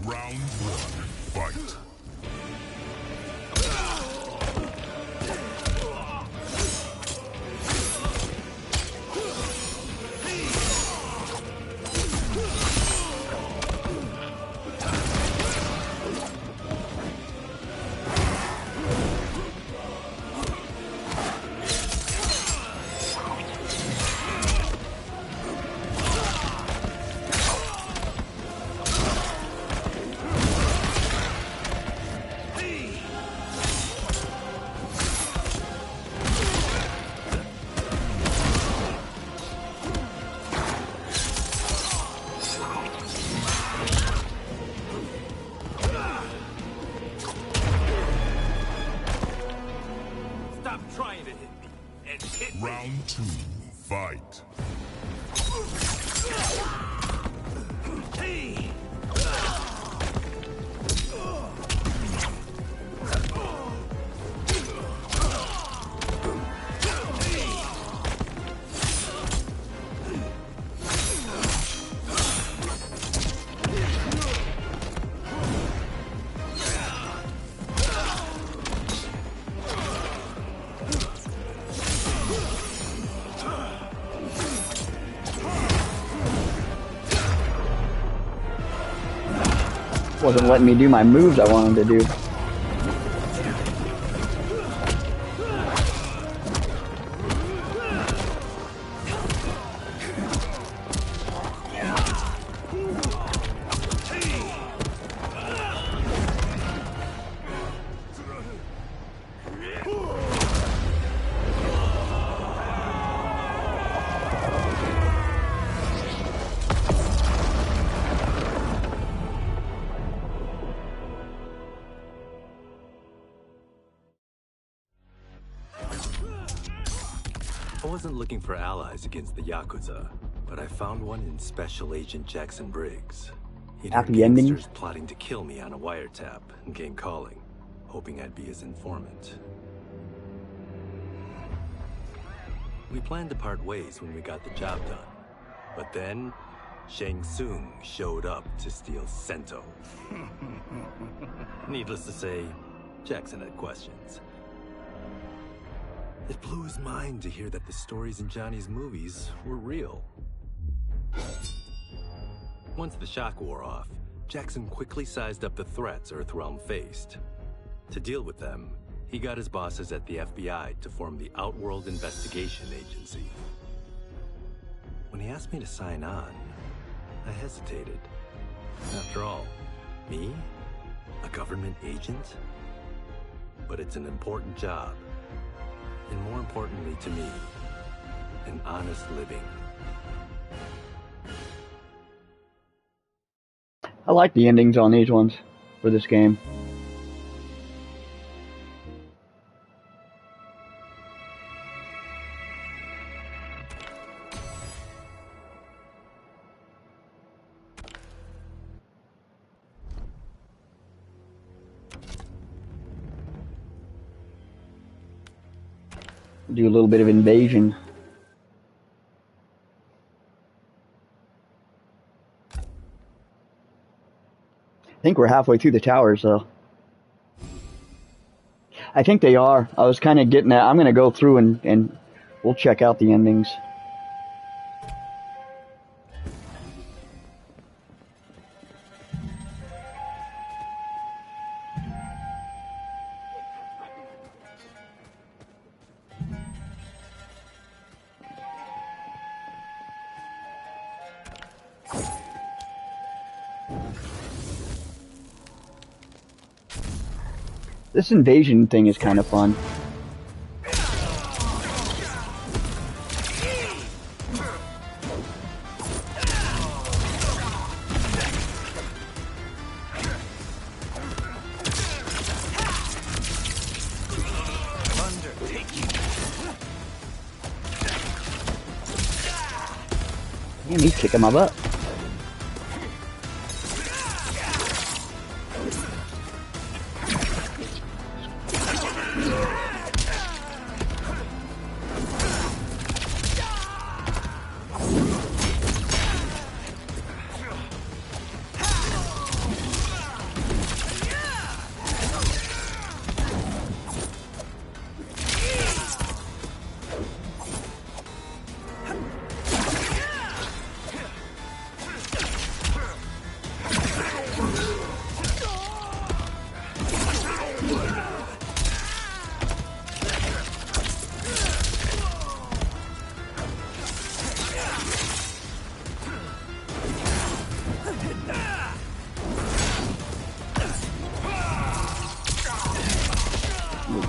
Round one, fight. Stop trying to hit me and hit me. Round two, fight. Hey! Wasn't letting me do my moves I wanted to do. wasn't looking for allies against the Yakuza, but I found one in Special Agent Jackson Briggs. He'd heard Happy ending. gangsters plotting to kill me on a wiretap and came calling, hoping I'd be his informant. We planned to part ways when we got the job done. But then, Shang Tsung showed up to steal Sento. Needless to say, Jackson had questions. It blew his mind to hear that the stories in Johnny's movies were real. Once the shock wore off, Jackson quickly sized up the threats Earthrealm faced. To deal with them, he got his bosses at the FBI to form the Outworld Investigation Agency. When he asked me to sign on, I hesitated. After all, me? A government agent? But it's an important job. And more importantly to me, an honest living. I like the endings on these ones for this game. Do a little bit of invasion. I think we're halfway through the towers, though. I think they are. I was kind of getting that. I'm going to go through and we'll check out the endings. This invasion thing is kind of fun. Damn, he's kicking my butt.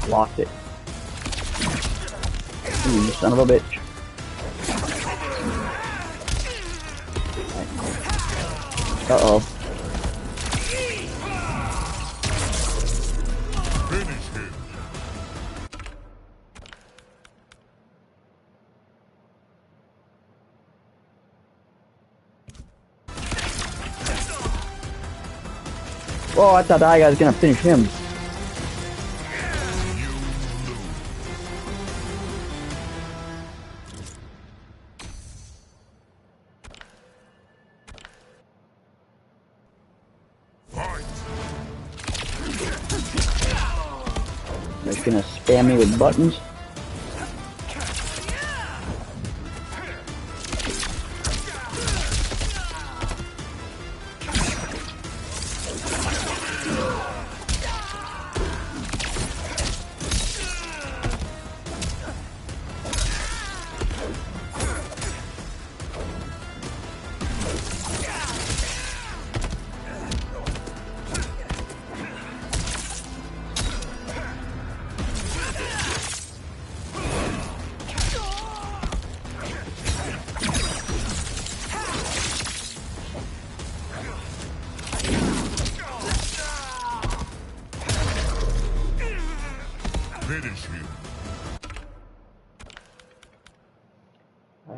Blocked it. You son of a bitch. Uh-oh. Finish him. Oh, I thought that guy was gonna finish him. He's gonna spam me with buttons.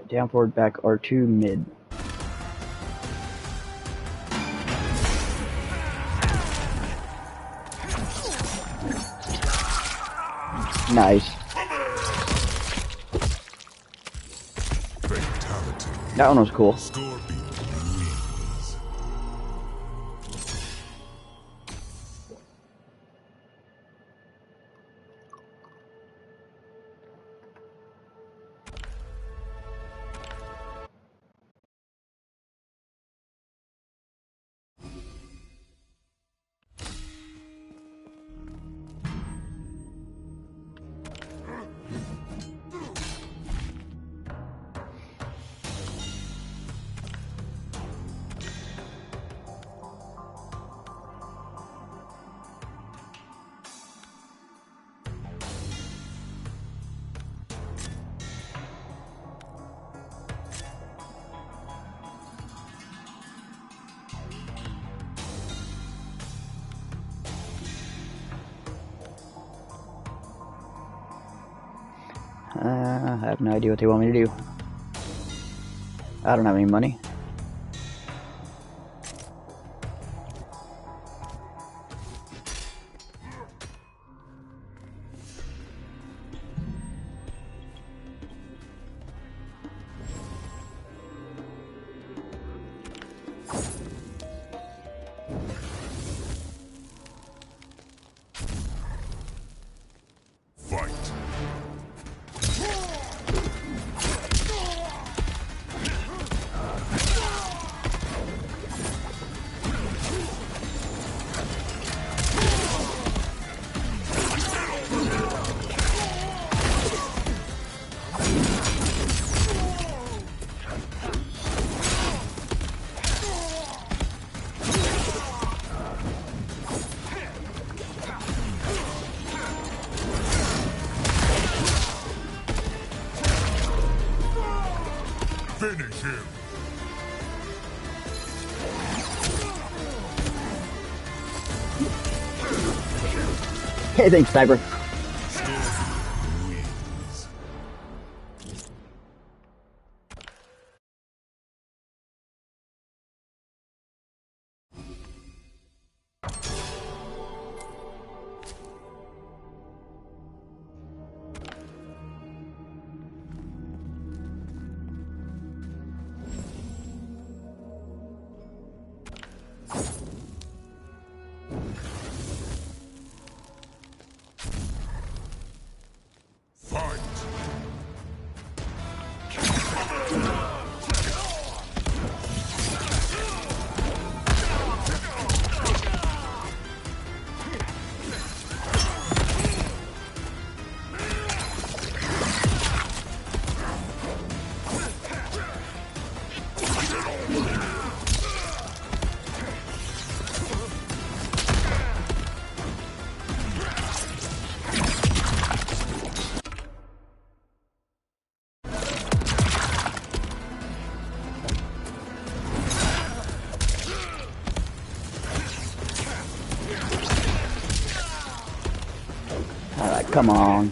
Down, forward, back, R2, mid. Nice. That one was cool. I have no idea what they want me to do. I don't have any money. Finish him. Hey, thanks, Sniper. Alright, come on.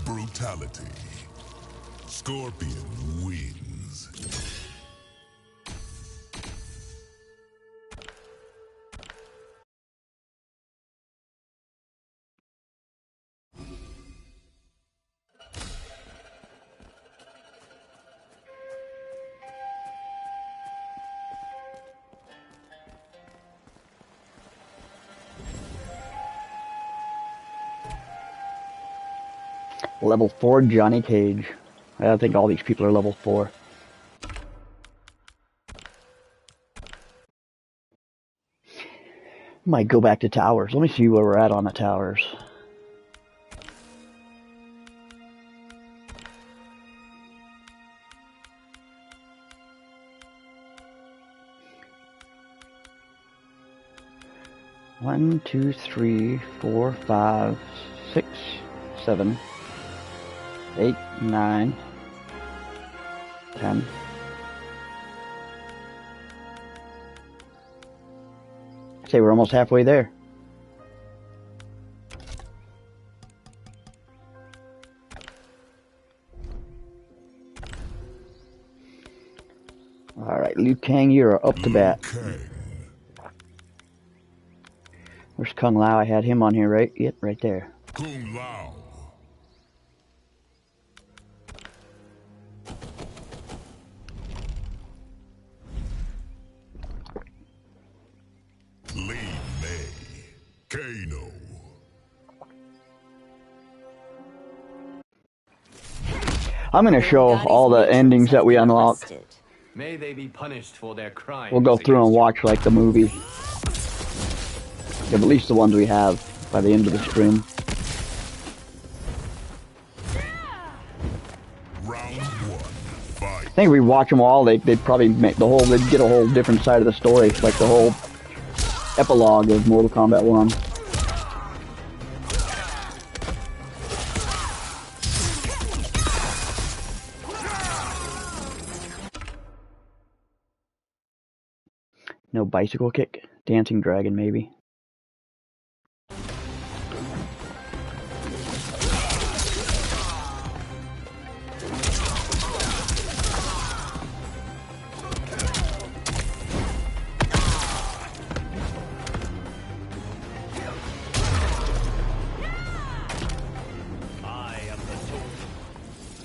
Brutality. Scorpion wins. Level 4 Johnny Cage. I think all these people are level 4. Might go back to towers. Let me see where we're at on the towers. One, two, three, 4, 5, 6, 7, 8, 9, 10. Say we're almost halfway there. Alright, Liu Kang, you're up to bat. Where's Kung Lao? I had him on here, right? Yep, right there. Kung Lao. Li Mei. Kano. I'm gonna show all the endings that we unlocked. May they be punished for their crimes. We'll go through and watch like the movie. Yeah, at least the ones we have by the end of the stream. Round 1. Fight. I think if we watch them all, they'd probably make the whole, they'd get a whole different side of the story, like the whole epilogue of Mortal Kombat 1. No bicycle kick? Dancing dragon, maybe.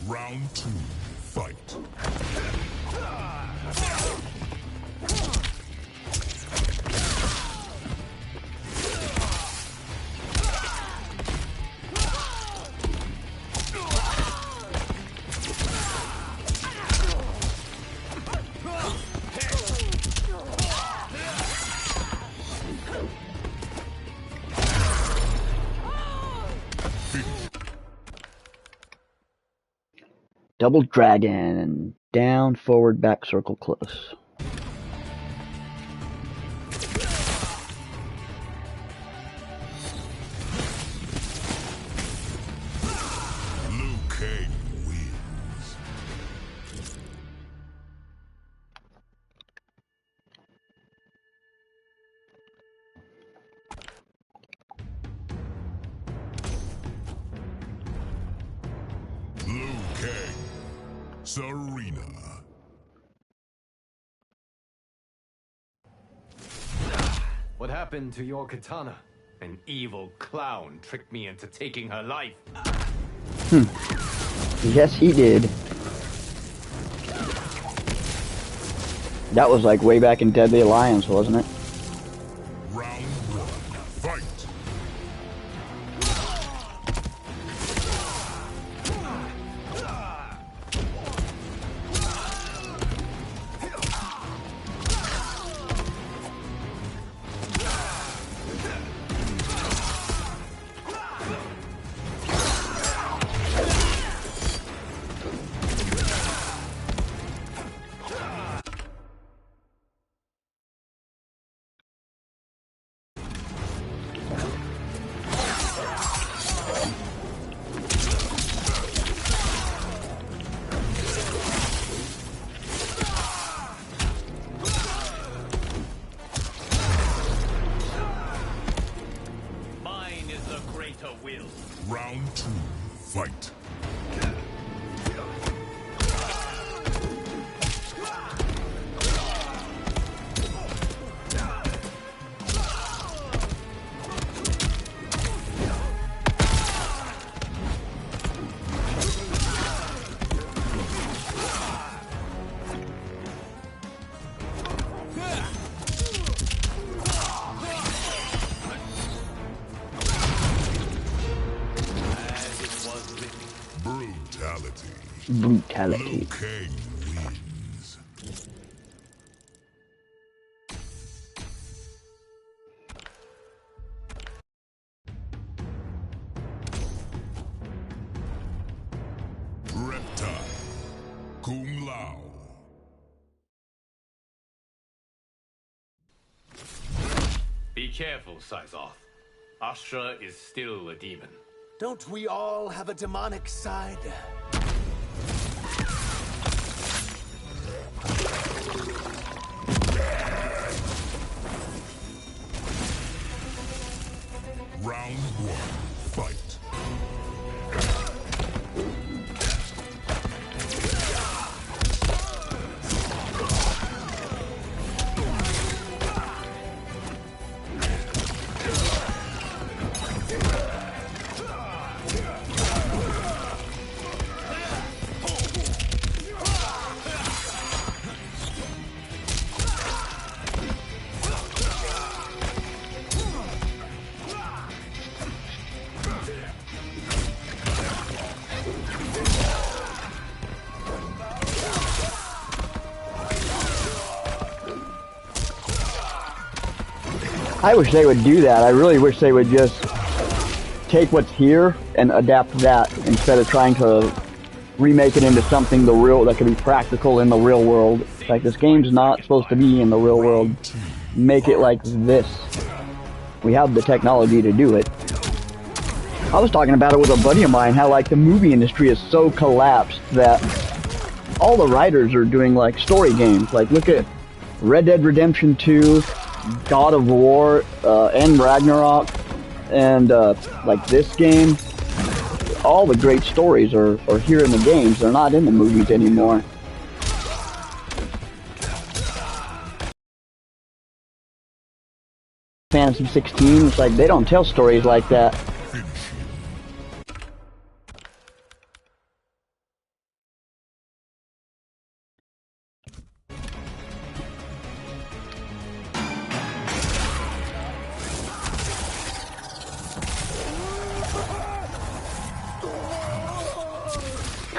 Round 2. Fight. Double dragon and down, forward, back, circle, close. Liu Kang wins. Liu Kang. Serena. What happened to your katana? An evil clown tricked me into taking her life. Yes, he did. That was like way back in Deadly Alliance, wasn't it? Round 1. Fight. Mine is the greater will. Round 2. Fight. Brutality. Brutality. Liu Kang wins. Kung Lao. Be careful, Syzoth. Astra is still a demon. Don't we all have a demonic side? Round one, fight. I wish they would do that. I really wish they would just take what's here and adapt that instead of trying to remake it into something that can be practical in the real world. Like, this game's not supposed to be in the real world. Make it like this. We have the technology to do it. I was talking about it with a buddy of mine, how like the movie industry is so collapsed that all the writers are doing like story games. Like, look at Red Dead Redemption 2, God of War, and Ragnarok, and like this game. All the great stories are here in the games. They're not in the movies anymore. Fantasy 16, it's like they don't tell stories like that.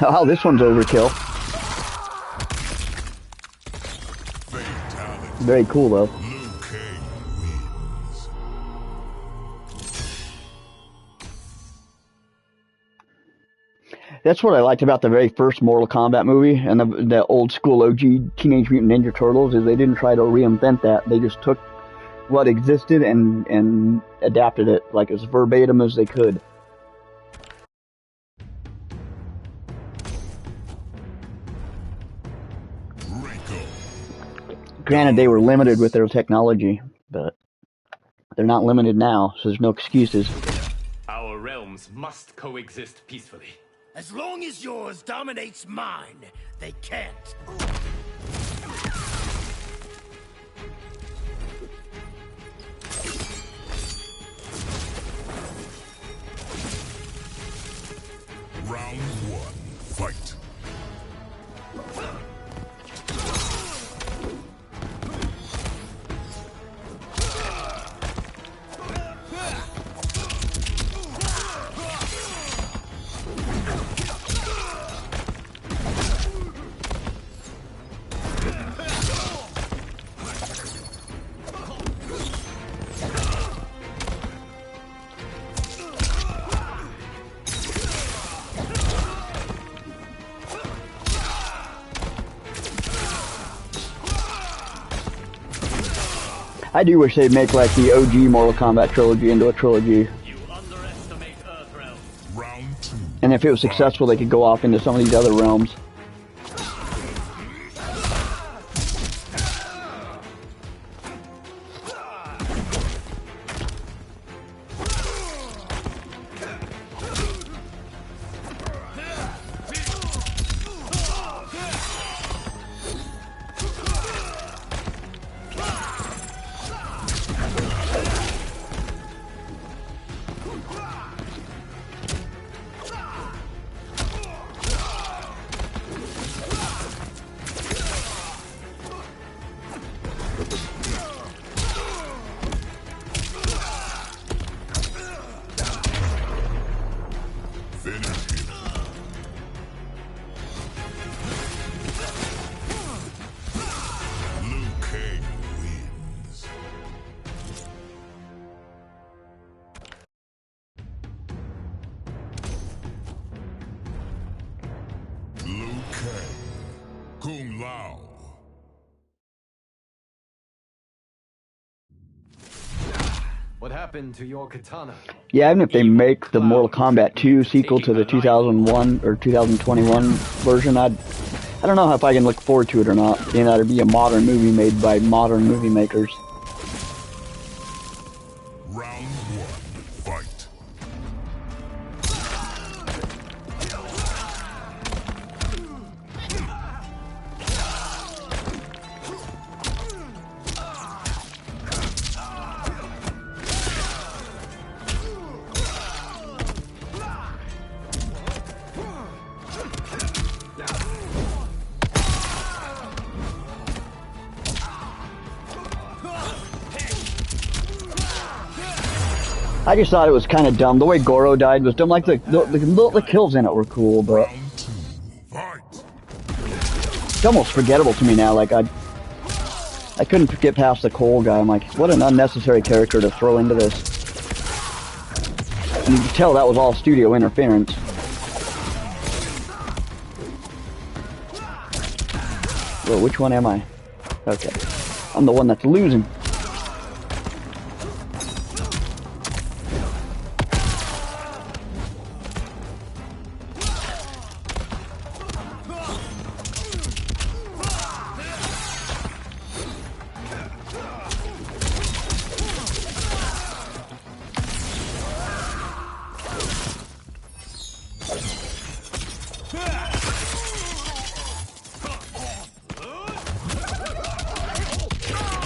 Oh, this one's overkill. Very cool, though. That's what I liked about the very first Mortal Kombat movie and the old school OG Teenage Mutant Ninja Turtles, is they didn't try to reinvent that. They just took what existed and adapted it like as verbatim as they could. Granted, they were limited with their technology, but they're not limited now, so there's no excuses. Our realms must coexist peacefully. As long as yours dominates mine, they can't. Round one, fight. I do wish they'd make like the OG Mortal Kombat trilogy into a trilogy. And if it was successful, they could go off into some of these other realms. Kung Lao. What happened to your katana? Yeah, even if they make the Mortal Kombat 2 sequel to the 2001 or 2021 version, I don't know if I can look forward to it or not. You know, it'd be a modern movie made by modern movie makers. Round 1, fight. I just thought it was kind of dumb. The way Goro died was dumb. Like the kills in it were cool, but it's almost forgettable to me now. Like I couldn't get past the Cole guy. I'm like, what an unnecessary character to throw into this. And you can tell that was all studio interference. Well, which one am I? Okay, I'm the one that's losing.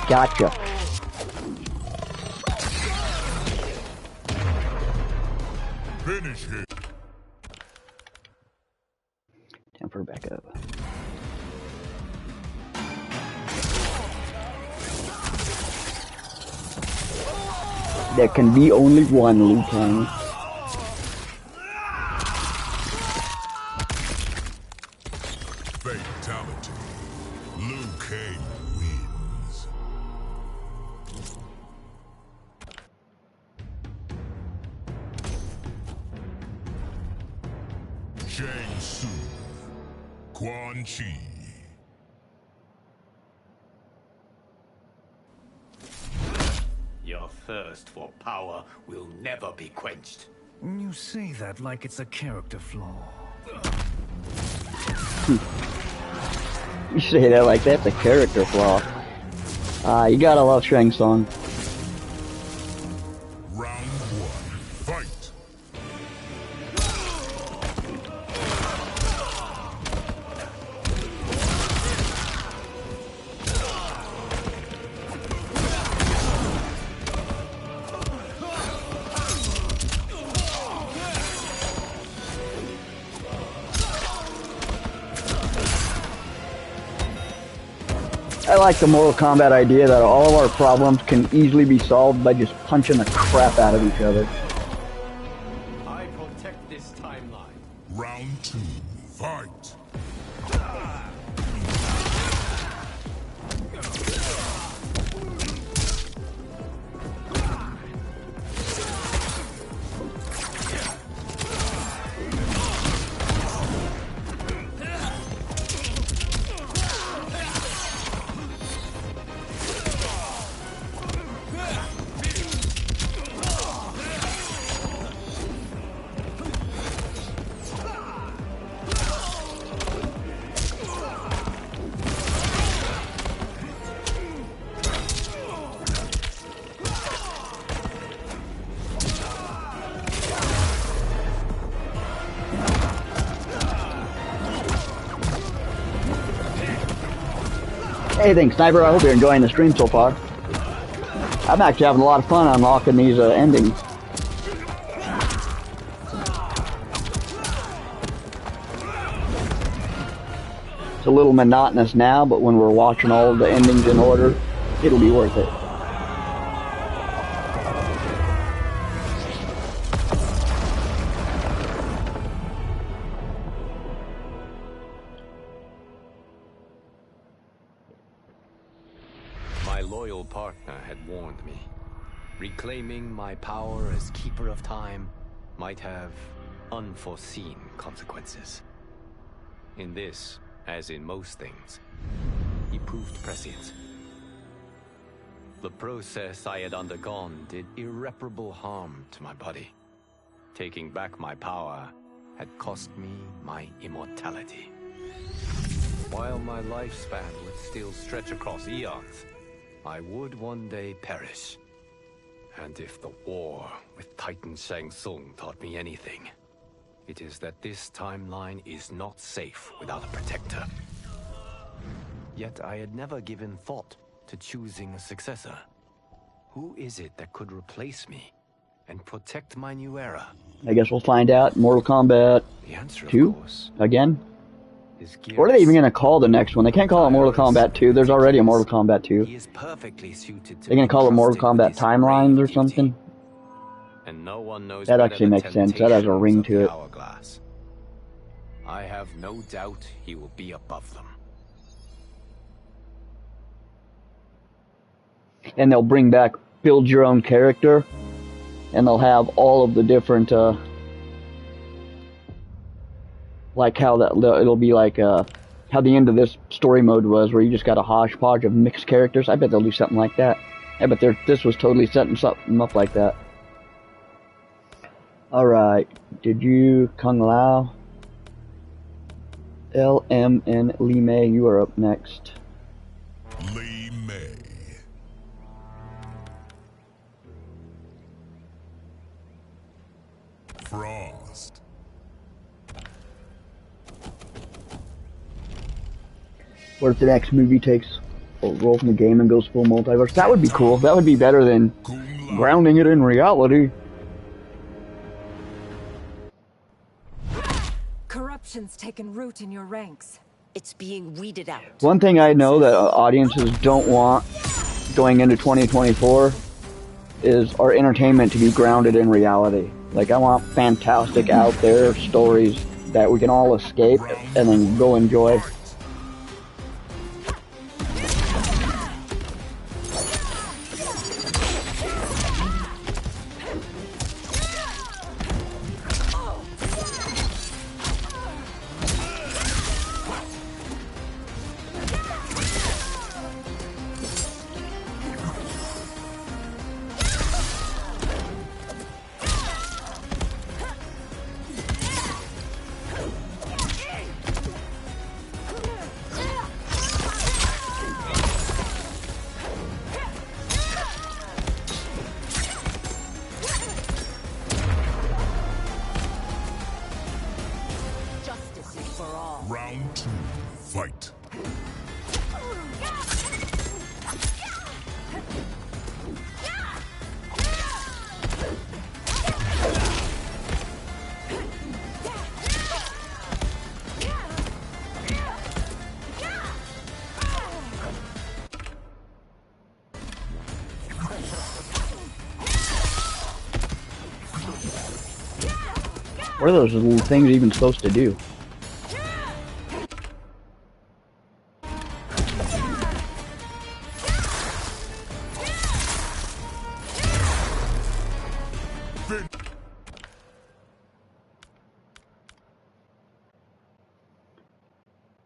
Gotcha. Finish him. Time for backup. There can be only one Liu Kang. Fatality. Liu Kang wins. Shang Tsung. Quan Chi. Your thirst for power will never be quenched. You say that like it's a character flaw. You say that like that's a character flaw. You gotta love Shang Tsung. Round 1, fight. I like the Mortal Kombat idea that all of our problems can easily be solved by just punching the crap out of each other. I protect this timeline. Round 2, fight. Hey, thanks, Sniper. I hope you're enjoying the stream so far. I'm actually having a lot of fun unlocking these endings. It's a little monotonous now, but when we're watching all the endings in order, it'll be worth it. My loyal partner had warned me. Reclaiming my power as Keeper of Time might have unforeseen consequences. In this, As in most things, he proved prescient. The process I had undergone did irreparable harm to my body. Taking back my power had cost me my immortality. While my lifespan would still stretch across eons, I would one day perish. And if the war with Titan Shang Tsung taught me anything, it is that this timeline is not safe without a protector. Yet I had never given thought to choosing a successor. Who is it that could replace me and protect my new era? I guess we'll find out. Mortal Kombat The answer, 2? of course, Again? is What are they even going to call the next one? They can't call it Mortal Kombat 2. There's already a Mortal Kombat 2. He is perfectly suited to They're going to call it Mortal Kombat Timelines or something? and no one knows That better actually the makes sense. That has a ring temptations of to the it. Hourglass. I have no doubt he will be above them. And they'll bring back build your own character, and they'll have all of the different like how that it'll be like how the end of this story mode was, where you just got a hodgepodge of mixed characters. I bet they'll do something like that. I bet this was totally setting something up like that. Alright, did you Kung Lao? LMN Li Mei, you are up next. Li Mei. Frost. What if the next movie takes a role from the game and goes full multiverse? That would be cool. That would be better than grounding it in reality. Corruption's taken root in your ranks. It's being weeded out. One thing I know that audiences don't want going into 2024 is our entertainment to be grounded in reality. Like, I want fantastic out there stories that we can all escape and then go enjoy. Round 2, fight. What are those little things even supposed to do?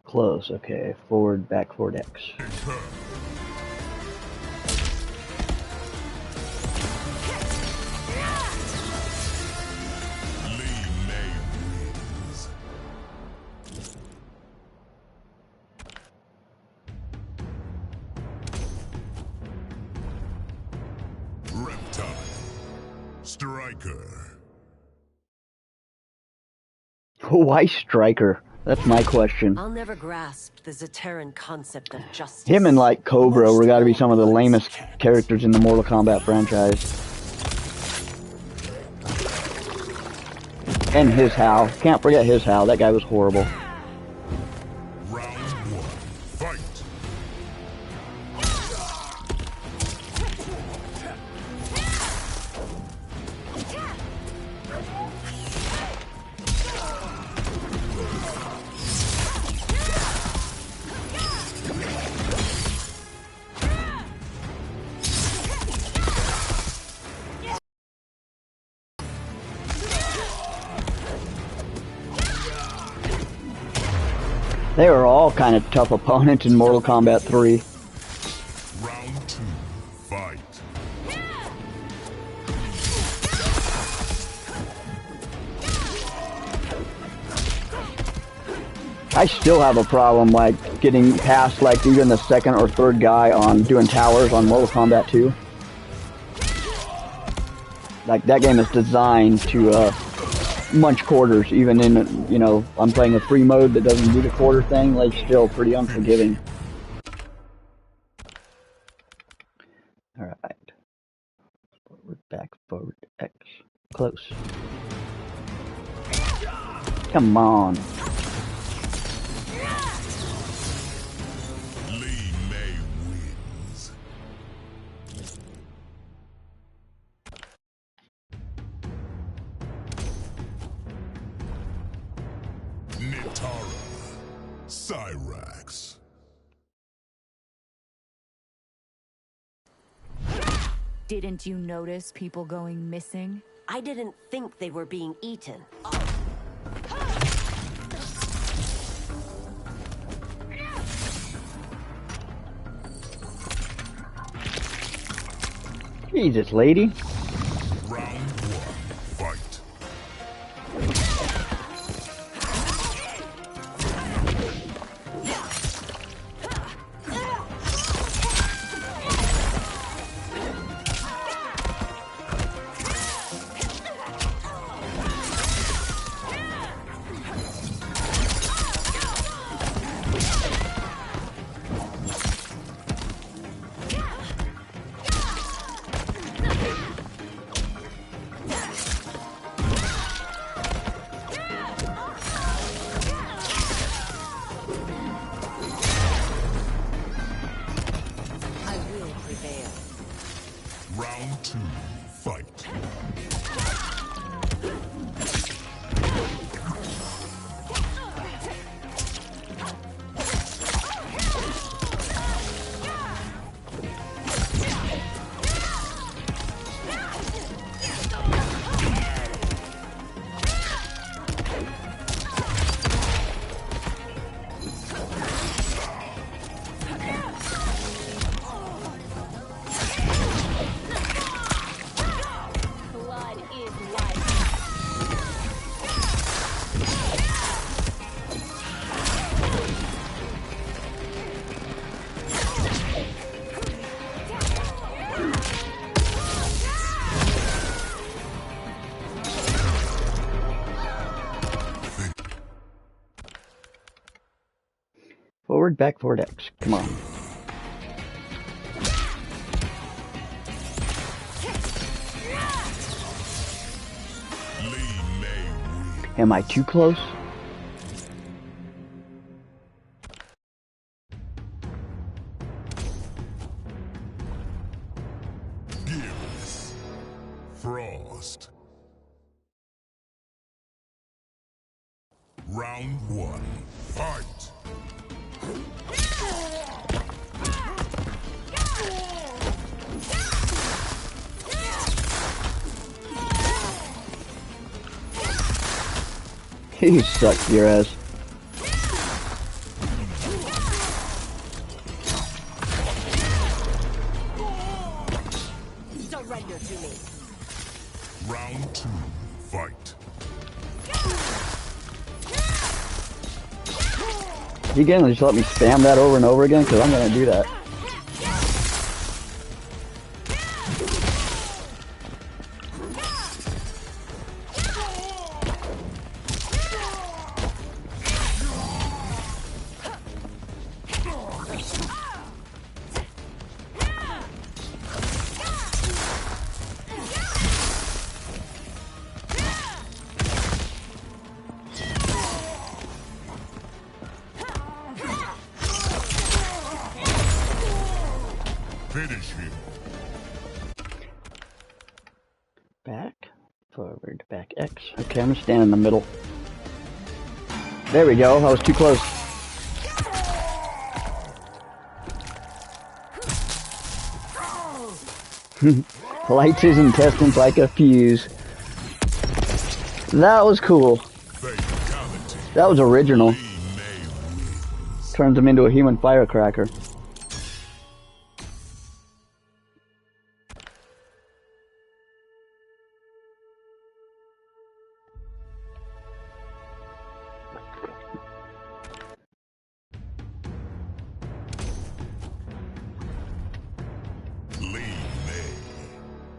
Close, okay. Forward, back, forward, X. Reptile. Striker. Why Striker? That's my question. I'll never grasp the Zaterran concept of justice. Him and like Cobra were gotta be some of the lamest characters in the Mortal Kombat franchise. And his Hal. Can't forget his Hal. That guy was horrible. Round 1, fight. They were all kind of tough opponents in Mortal Kombat 3. Round 2, fight. I still have a problem, like, getting past, like, even the second or third guy on doing towers on Mortal Kombat 2. Like, that game is designed to, munch quarters, even in, you know, I'm playing a free mode that doesn't do the quarter thing, like, still pretty unforgiving. Alright. Forward, back, forward, X. Close. Come on. Cyrax. Didn't you notice people going missing? I didn't think they were being eaten. Jesus, lady. Round 1, fight. Round 2, fight. Forward, back, forward, X. Come on. Am I too close? Gears. Frost. Round 1, fight. You suck, your ass. Surrender to me. Round 2, fight. You gonna just let me spam that over and over again? Because I'm gonna do that. Finish him. Back, forward, back, X. Okay, I'm gonna stand in the middle. There we go. I was too close. Lights his intestines like a fuse. That was cool. That was original. Turns him into a human firecracker.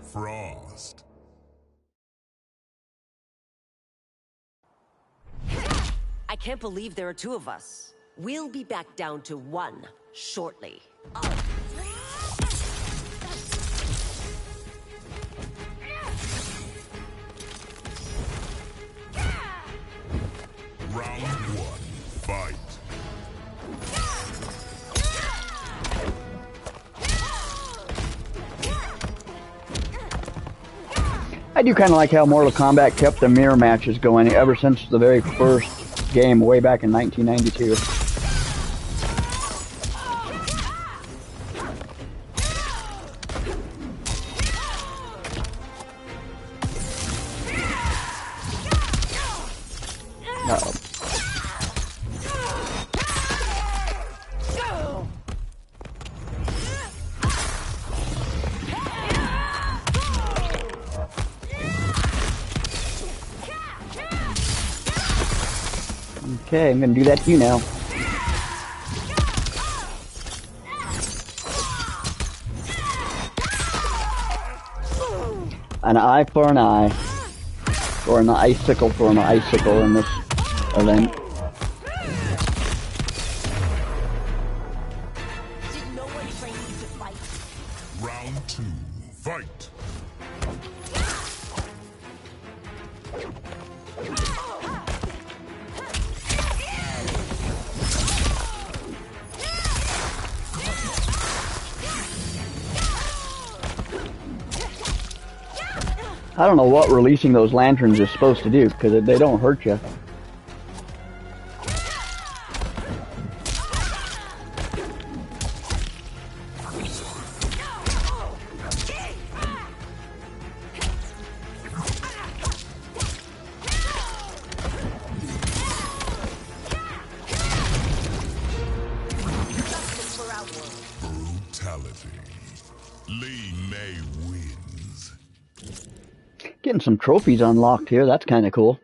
Frost. I can't believe there are two of us. We'll be back down to one shortly. Round one, fight. I do kind of like how Mortal Kombat kept the mirror matches going ever since the very first game way back in 1992. Uh-oh. Okay, I'm gonna do that to you now. An eye for an eye. Or an icicle for an icicle in this event. Round two, fight. I don't know what releasing those lanterns is supposed to do, because they don't hurt you. Brutality. Lee May wins. Getting some trophies unlocked here, that's kind of cool.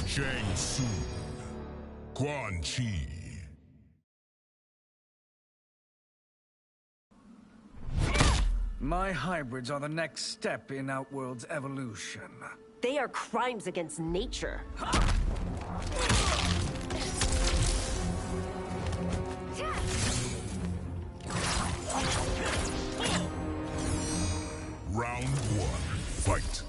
Shang Tsung. Quan Chi. My hybrids are the next step in Outworld's evolution. They are crimes against nature. Round one, fight.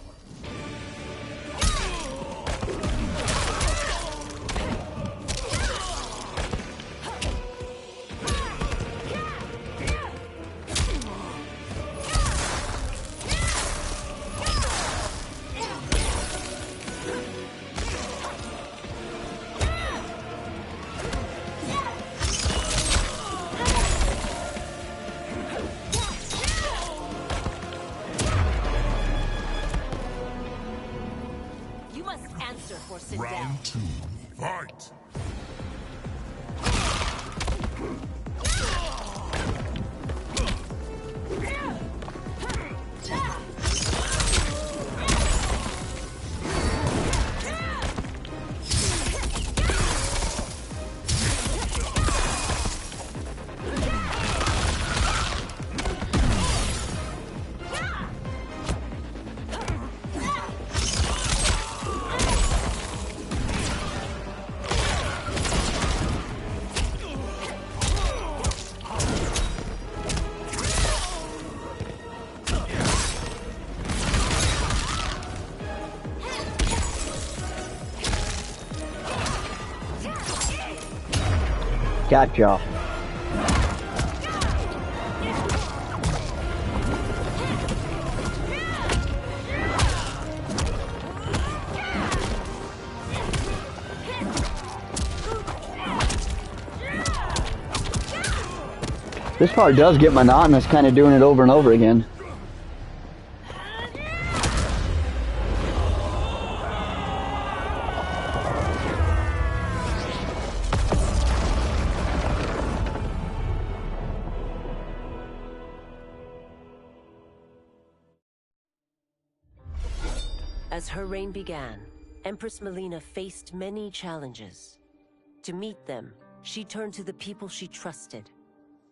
Round two, fight! Gotcha. This part does get monotonous, kind of doing it over and over again. As her reign began, Empress Melina faced many challenges. To meet them, she turned to the people she trusted.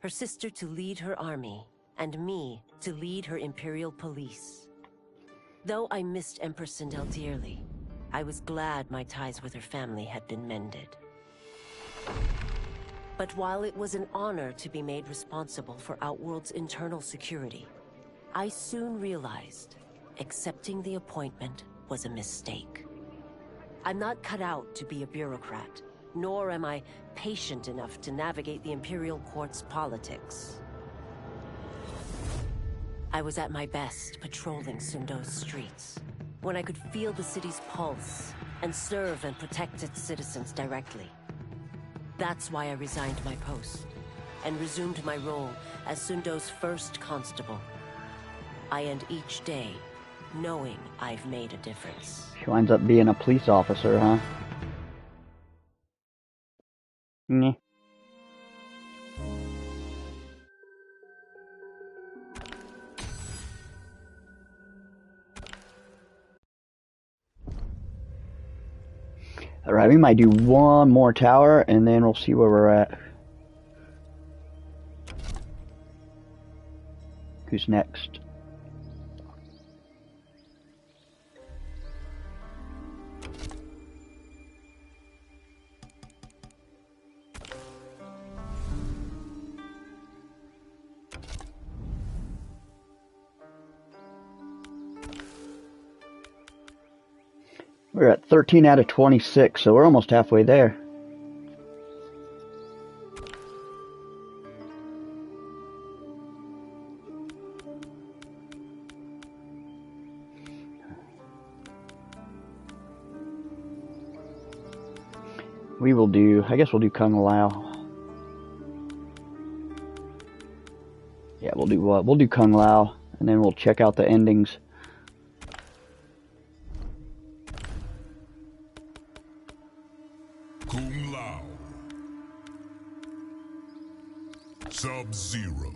Her sister to lead her army, and me to lead her Imperial police. Though I missed Empress Sindel dearly, I was glad my ties with her family had been mended. But while it was an honor to be made responsible for Outworld's internal security, I soon realized accepting the appointment was a mistake. I'm not cut out to be a bureaucrat, nor am I patient enough to navigate the Imperial Court's politics. I was at my best patrolling Sundo's streets, when I could feel the city's pulse and serve and protect its citizens directly. That's why I resigned my post and resumed my role as Sundo's first constable. I end each day knowing I've made a difference. She winds up being a police officer, huh? Nyeh. Alright, we might do one more tower and then we'll see where we're at. Who's next? We're at 13 out of 26, so we're almost halfway there. We will do, I guess we'll do Kung Lao. Yeah, we'll do what? We'll do Kung Lao, and then we'll check out the endings. Kung Lao. Sub-Zero.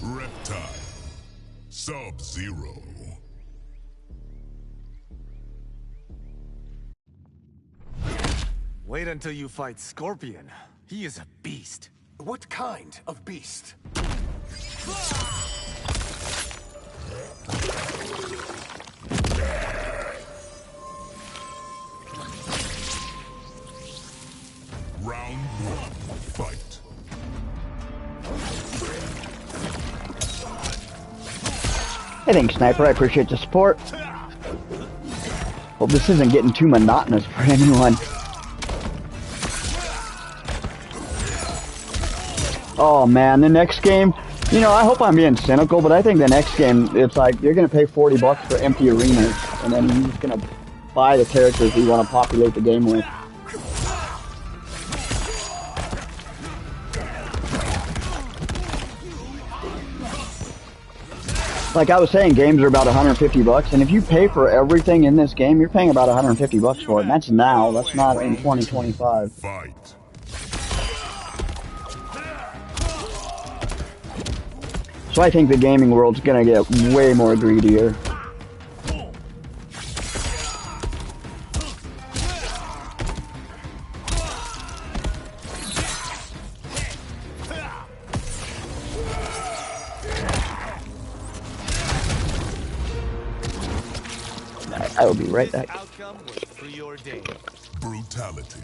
Reptile. Sub-Zero. Wait until you fight Scorpion. He is a beast. What kind of beast? Round one, fight. Hey, thanks, Sniper. I appreciate the support. Hope this isn't getting too monotonous for anyone. Oh man, the next game, you know, I hope I'm being cynical, but I think the next game, it's like, you're gonna pay $40 for empty arenas, and then you're just gonna buy the characters you want to populate the game with. Like I was saying, games are about $150, and if you pay for everything in this game, you're paying about $150 for it, and that's now, that's not in 2025. Fight. So I think the gaming world's gonna get way more greedier. I will be right back. Brutality.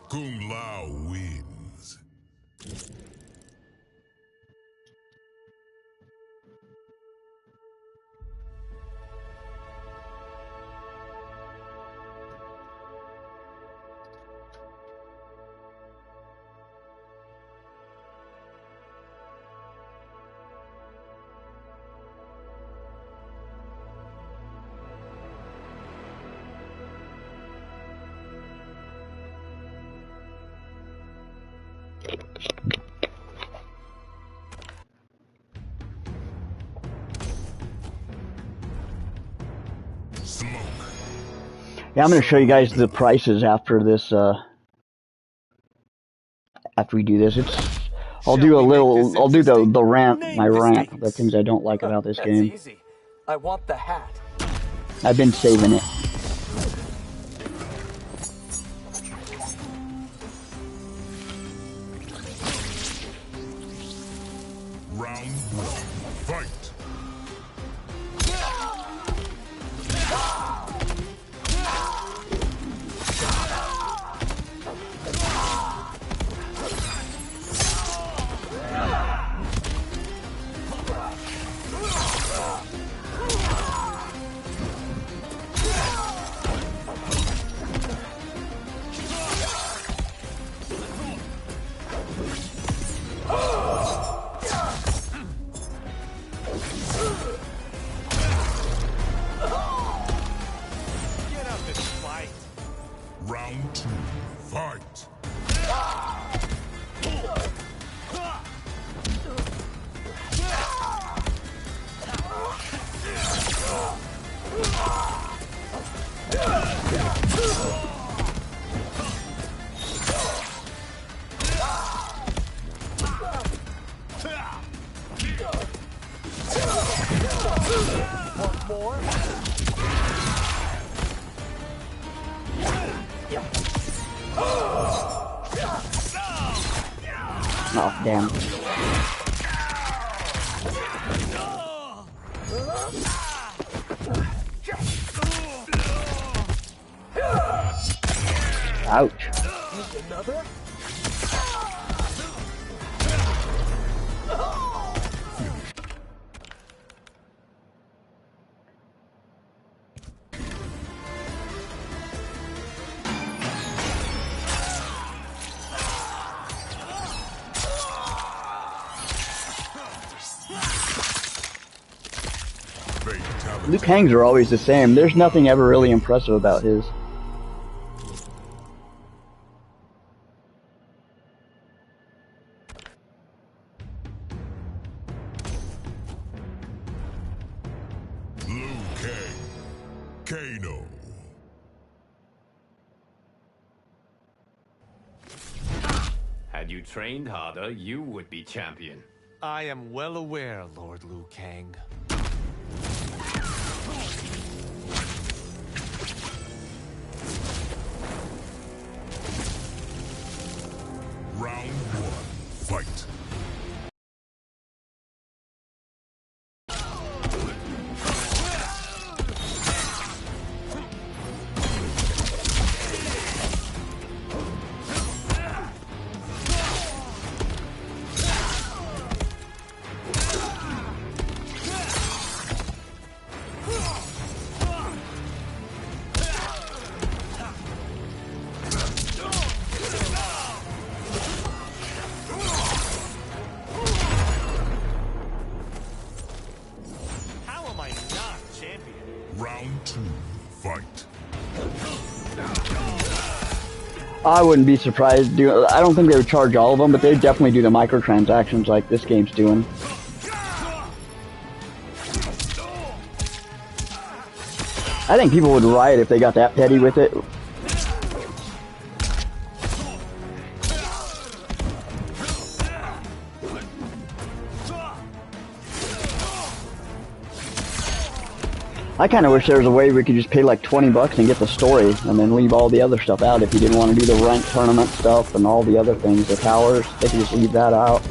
Kung Lao wins. Yeah, I'm going to show you guys the prices after this, after we do this. It's I'll do a little. I'll do the rant. My rant. The things I don't like about this game. Easy. I want the hat. I've been saving it. Round 1. Fight. Round 2. Fight. Want more? Oh, damn. Ouch. Another? Liu Kang's are always the same. There's nothing ever really impressive about his. Liu Kang. Kano. Had you trained harder, you would be champion. I am well aware, Lord Liu Kang. Round 1. Fight. Round 2. Fight. I wouldn't be surprised. I don't think they would charge all of them, but they definitely do the microtransactions like this game's doing. I think people would riot if they got that petty with it. I kind of wish there was a way we could just pay like $20 and get the story, and then leave all the other stuff out. If you didn't want to do the ranked tournament stuff and all the other things, the towers, they could just leave that out.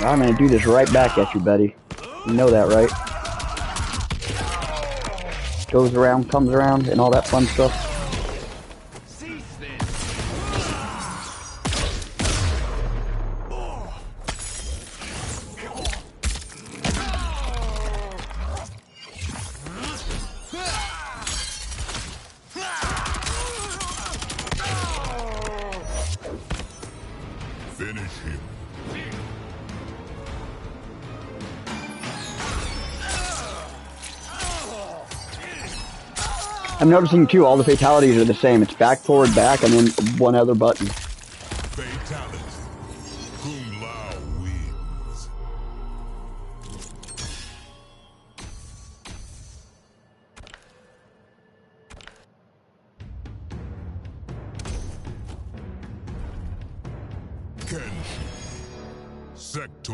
I'm gonna do this right back at you, buddy. You know that, right? Goes around, comes around, and all that fun stuff. Finish him. I'm noticing too, all the fatalities are the same. It's back, forward, back, and then one other button. Fatality. Kung Lao wins. Sector.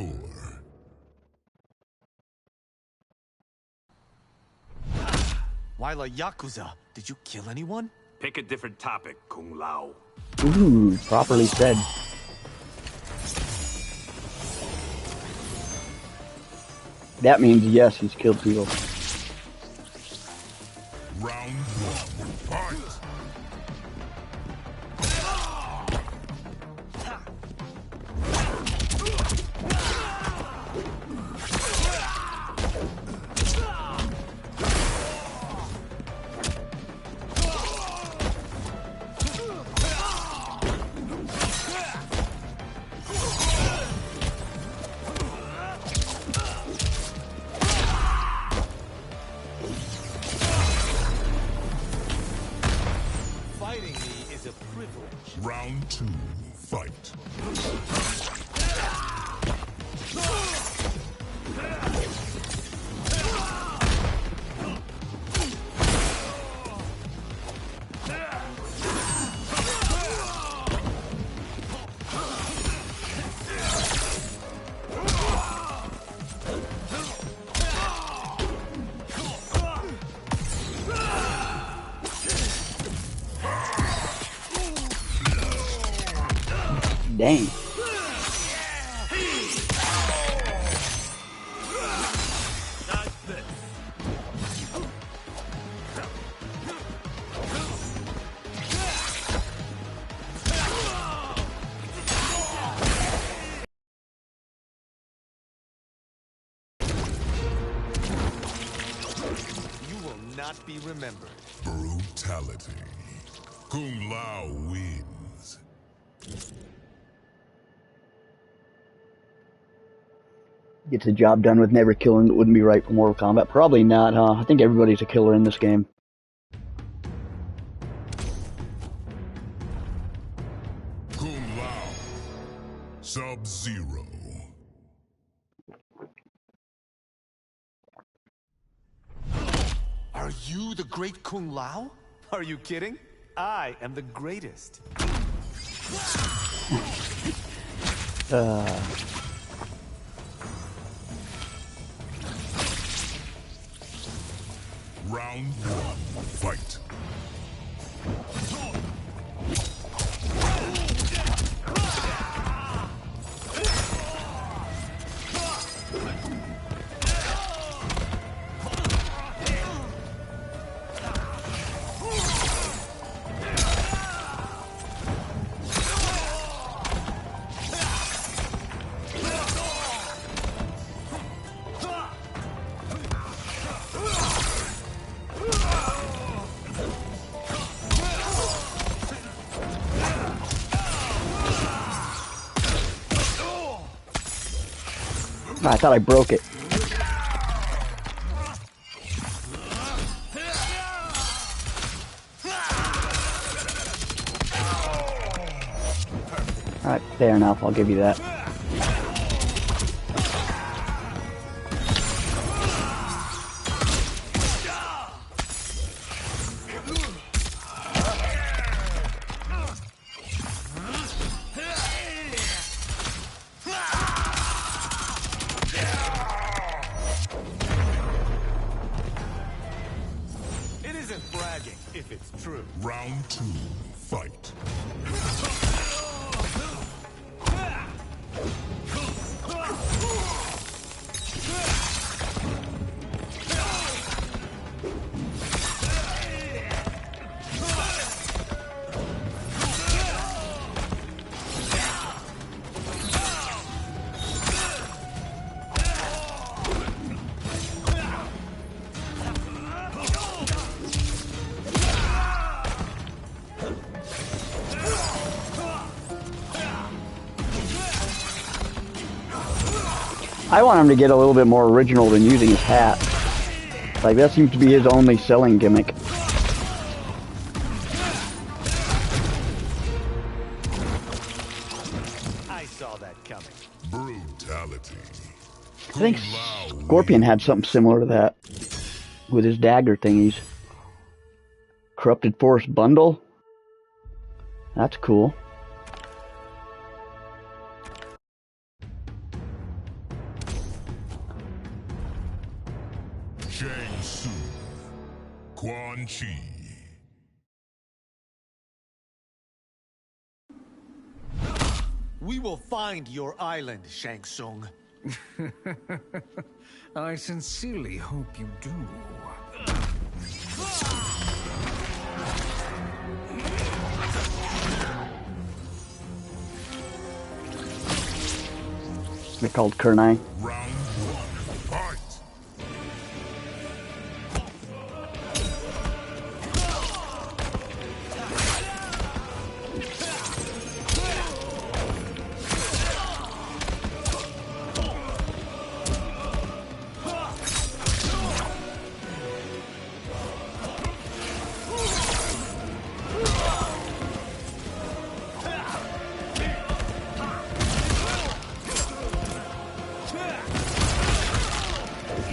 Wyla Yakuza, did you kill anyone? Pick a different topic, Kung Lao. Ooh, properly said. That means yes, he's killed people. Round one, fight! Round two, fight. Dang. You will not be remembered. Brutality. Kung Lao wins. Gets the job done with never killing that wouldn't be right for Mortal Kombat. Probably not, huh? I think everybody's a killer in this game. Kung Lao. Sub-Zero. Are you the great Kung Lao? Are you kidding? I am the greatest. Round one, fight. I thought I broke it. Alright, fair enough, I'll give you that. It isn't bragging if it's true. Round two, fight. I want him to get a little bit more original than using his hat. Like, that seems to be his only selling gimmick. I saw that coming. Brutality. I think Scorpion had something similar to that with his dagger thingies. Corrupted Force bundle? That's cool. Quan Chi. We will find your island, Shang Tsung. I sincerely hope you do. They're called Kernai. Round one, fight!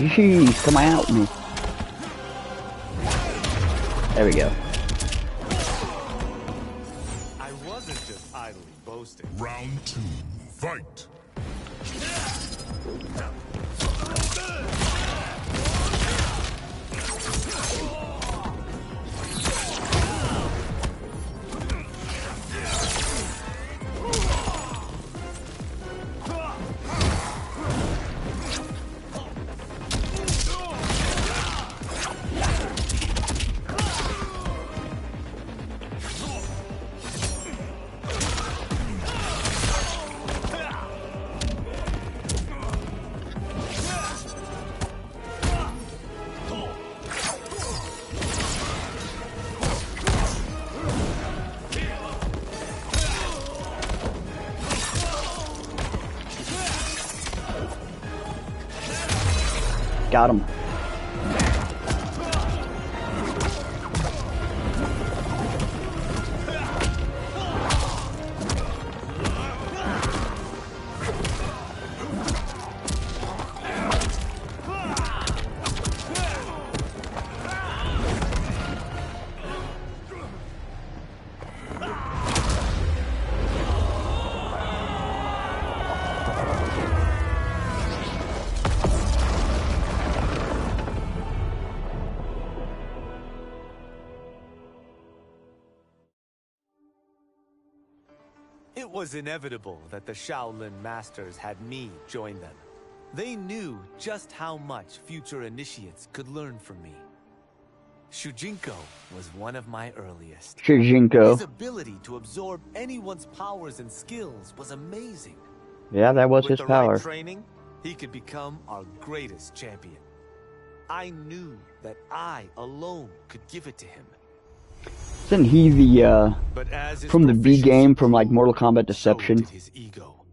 Jeez, come out me. There we go. I wasn't just idly boasting. Round two, fight! Got him. It was inevitable that the Shaolin Masters had me join them. They knew just how much future initiates could learn from me. Shujinko was one of my earliest. Shujinko. His ability to absorb anyone's powers and skills was amazing. Yeah, that was With his the power. right training, he could become our greatest champion. I knew that I alone could give it to him. Isn't he the, But as his from the B proficiency game from like Mortal Kombat Deception? So did his ego.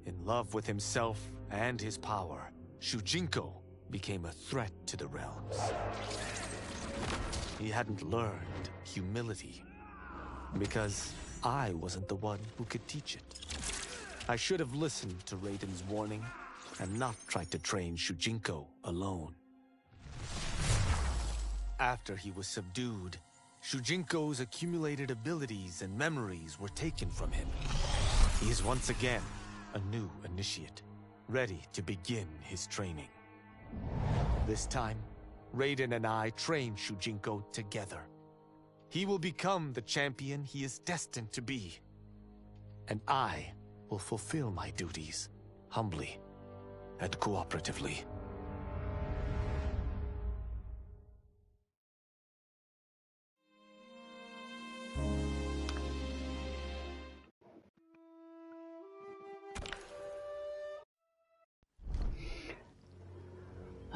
In love with himself and his power, Shujinko became a threat to the realms. He hadn't learned humility, because I wasn't the one who could teach it. I should have listened to Raiden's warning and not tried to train Shujinko alone. After he was subdued, Shujinko's accumulated abilities and memories were taken from him. He is once again a new initiate, ready to begin his training. This time, Raiden and I train Shujinko together. He will become the champion he is destined to be. And I will fulfill my duties, humbly and cooperatively.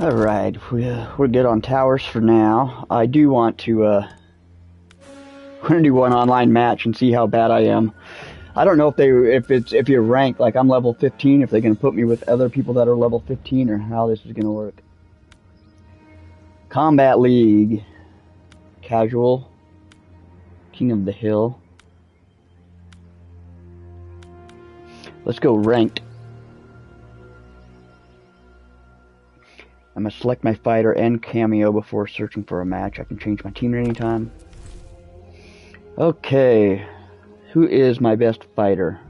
Alright, we're good on towers for now. I do want to, we're gonna do one online match and see how bad I am. I don't know if you're ranked, like I'm level 15, if they're gonna put me with other people that are level 15 or how this is gonna work. Combat League. Casual. King of the Hill. Let's go ranked. I'm going to select my fighter and cameo before searching for a match. I can change my team at any time. Okay. Who is my best fighter?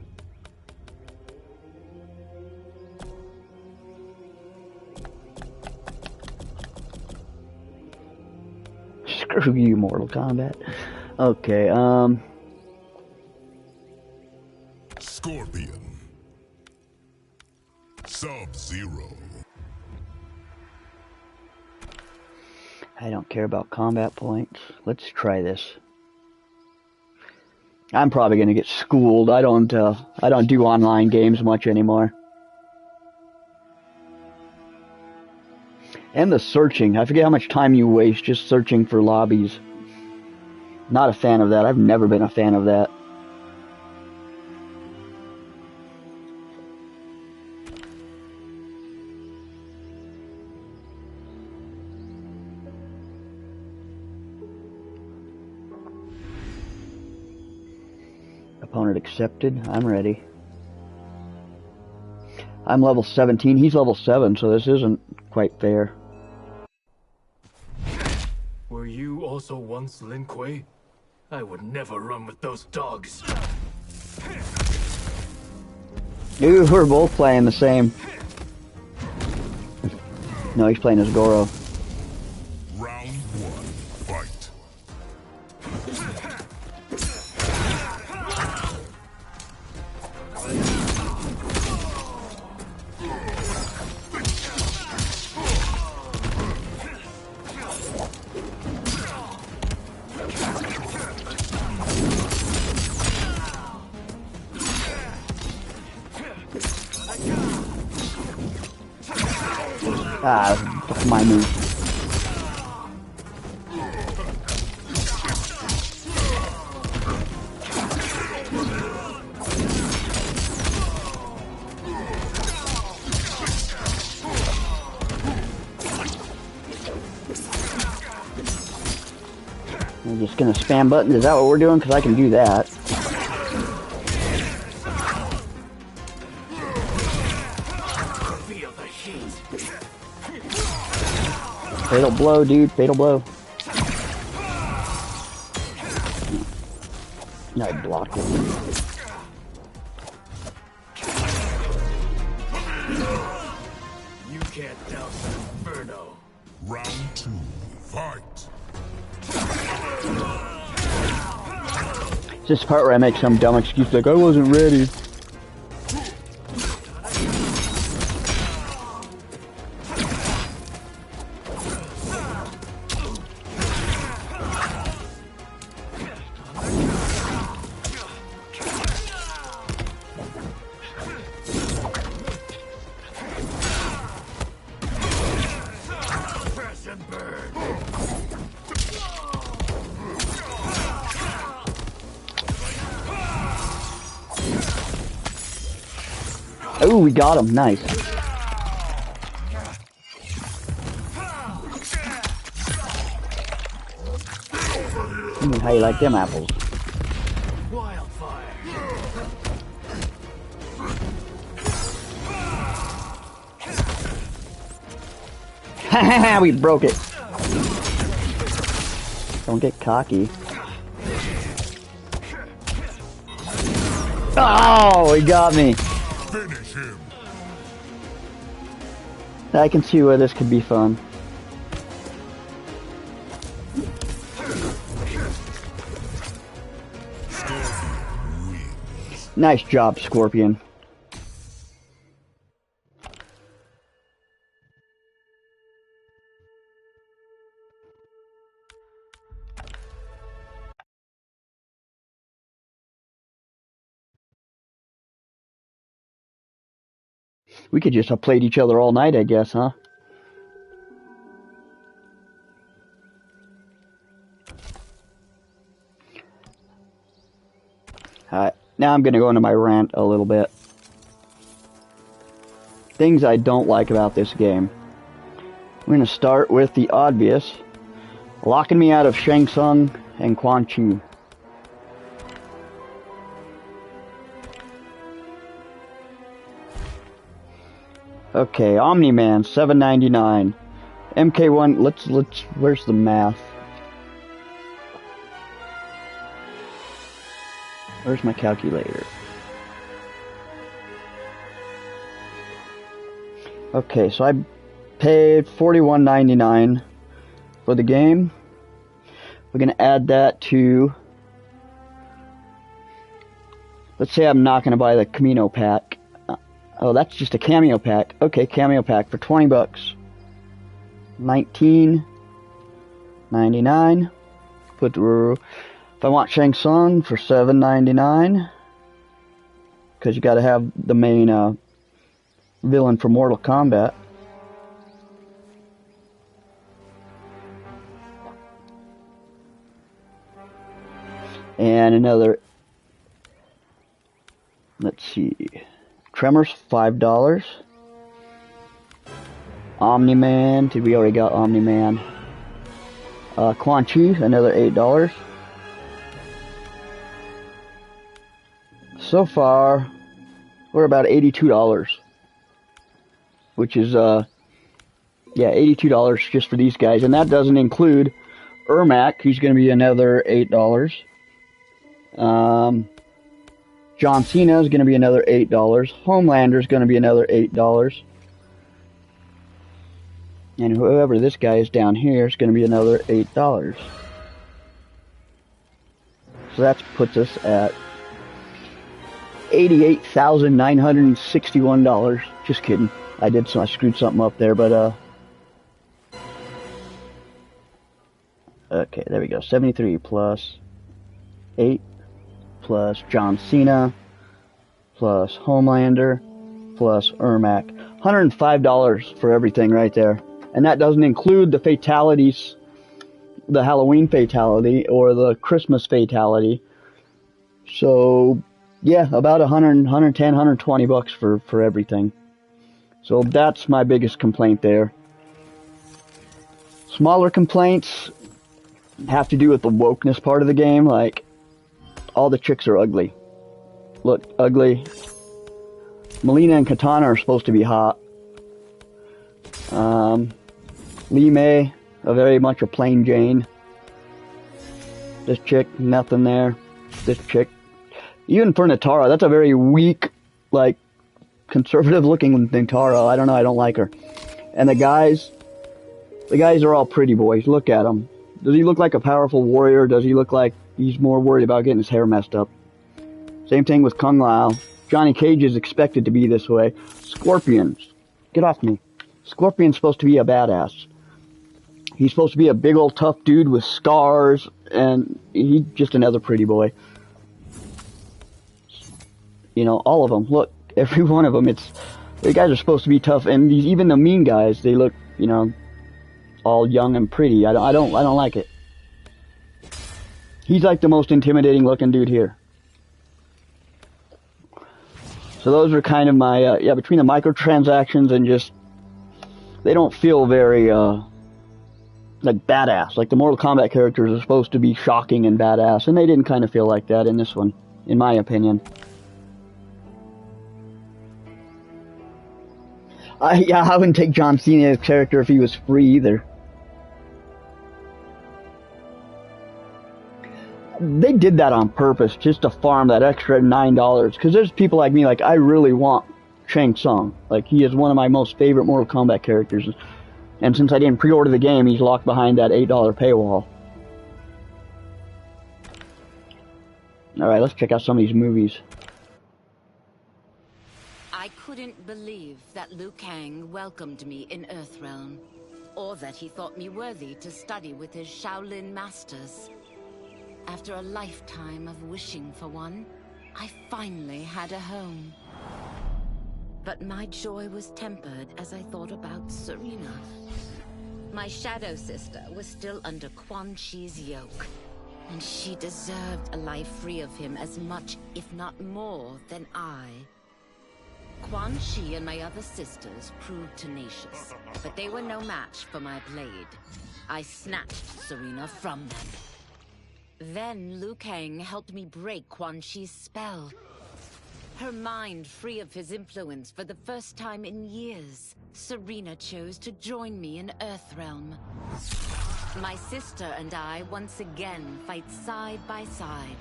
Screw you, Mortal Kombat. Okay, Scorpion. Sub-Zero. I don't care about combat points. Let's try this. I'm probably gonna get schooled. I don't do online games much anymore. And the searching. I forget how much time you waste just searching for lobbies. Not a fan of that. I've never been a fan of that. Opponent accepted. I'm ready. I'm level 17. He's level 7, so this isn't quite fair. Were you also once Lin Kuei? I would never run with those dogs. Dude, we're both playing the same. No, he's playing as Goro. Round 1, fight. Ah, that's my move. I'm just gonna spam buttons. Is that what we're doing? Because I can do that. Fatal blow, dude. Fatal blow. I blocked it. You can't douse an inferno. Round 2, fight. It's this part where I make some dumb excuse like, I wasn't ready. Oh, we got him. Nice. How you like them apples? Haha, we broke it. Don't get cocky. Oh, he got me. Finish him. I can see where this could be fun. Nice job, Scorpion. We could just have played each other all night, I guess, huh? Alright, now I'm gonna go into my rant a little bit. Things I don't like about this game. We're gonna start with the obvious. Locking me out of Shang Tsung and Quan Chi. Okay, Omni-Man, $7.99. MK1, let's, where's the math? Where's my calculator? Okay, so I paid $41.99 for the game. We're going to add that to... Let's say I'm not going to buy the Camino pack. Oh, that's just a cameo pack. Okay, cameo pack for 20 bucks. $19.99. Put the... If I want Shang Tsung for $7.99. Because you got to have the main villain for Mortal Kombat. And another, let's see, Tremors, $5. Omni-Man, did we already got Omni-Man? Quan Chi, another $8. So far, we're about $82. Which is, yeah, $82 just for these guys. And that doesn't include Ermac, who's going to be another $8. John Cena is going to be another $8. Homelander is going to be another $8. And whoever this guy is down here is going to be another $8. So that puts us at $88,961. Just kidding. I screwed something up there, but okay, there we go. 73 plus 8 plus John Cena plus Homelander plus Ermac. $105 for everything right there. And that doesn't include the fatalities, the Halloween fatality or the Christmas fatality. So, yeah, about 110, 120 bucks for everything. So that's my biggest complaint there. Smaller complaints have to do with the wokeness part of the game, like all the chicks are ugly. Look, ugly. Melina and Katana are supposed to be hot. Lee May, very much a plain Jane. This chick, nothing there. This chick, even for Natara, that's a very weak, like, conservative looking Natara. I don't know, I don't like her. And the guys are all pretty boys. Look at him. Does he look like a powerful warrior? Does he look like he's more worried about getting his hair messed up? Same thing with Kung Lao. Johnny Cage is expected to be this way. Scorpions. Get off me. Scorpion's supposed to be a badass. He's supposed to be a big old tough dude with scars, and he's just another pretty boy. You know, all of them. Look, every one of them. The guys are supposed to be tough, and even the mean guys, they look, you know, all young and pretty. I don't like it. He's like the most intimidating looking dude here. So those are kind of my, yeah, between the microtransactions and just, they don't feel very, like badass. Like the Mortal Kombat characters are supposed to be shocking and badass, and they didn't kind of feel like that in this one, in my opinion. Yeah, I wouldn't take John Cena's character if he was free either. They did that on purpose, just to farm that extra $9. Because there's people like me, like, I really want Shang Tsung. Like, he is one of my most favorite Mortal Kombat characters. And since I didn't pre-order the game, he's locked behind that $8 paywall. Alright, let's check out some of these movies. I couldn't believe that Liu Kang welcomed me in Earthrealm, or that he thought me worthy to study with his Shaolin masters. After a lifetime of wishing for one, I finally had a home. But my joy was tempered as I thought about Serena. My shadow sister was still under Quan Chi's yoke, and she deserved a life free of him as much, if not more, than I. Quan Chi and my other sisters proved tenacious, but they were no match for my blade. I snatched Serena from them. Then Liu Kang helped me break Quan Chi's spell. Her mind free of his influence for the first time in years, Serena chose to join me in Earthrealm. My sister and I once again fight side by side.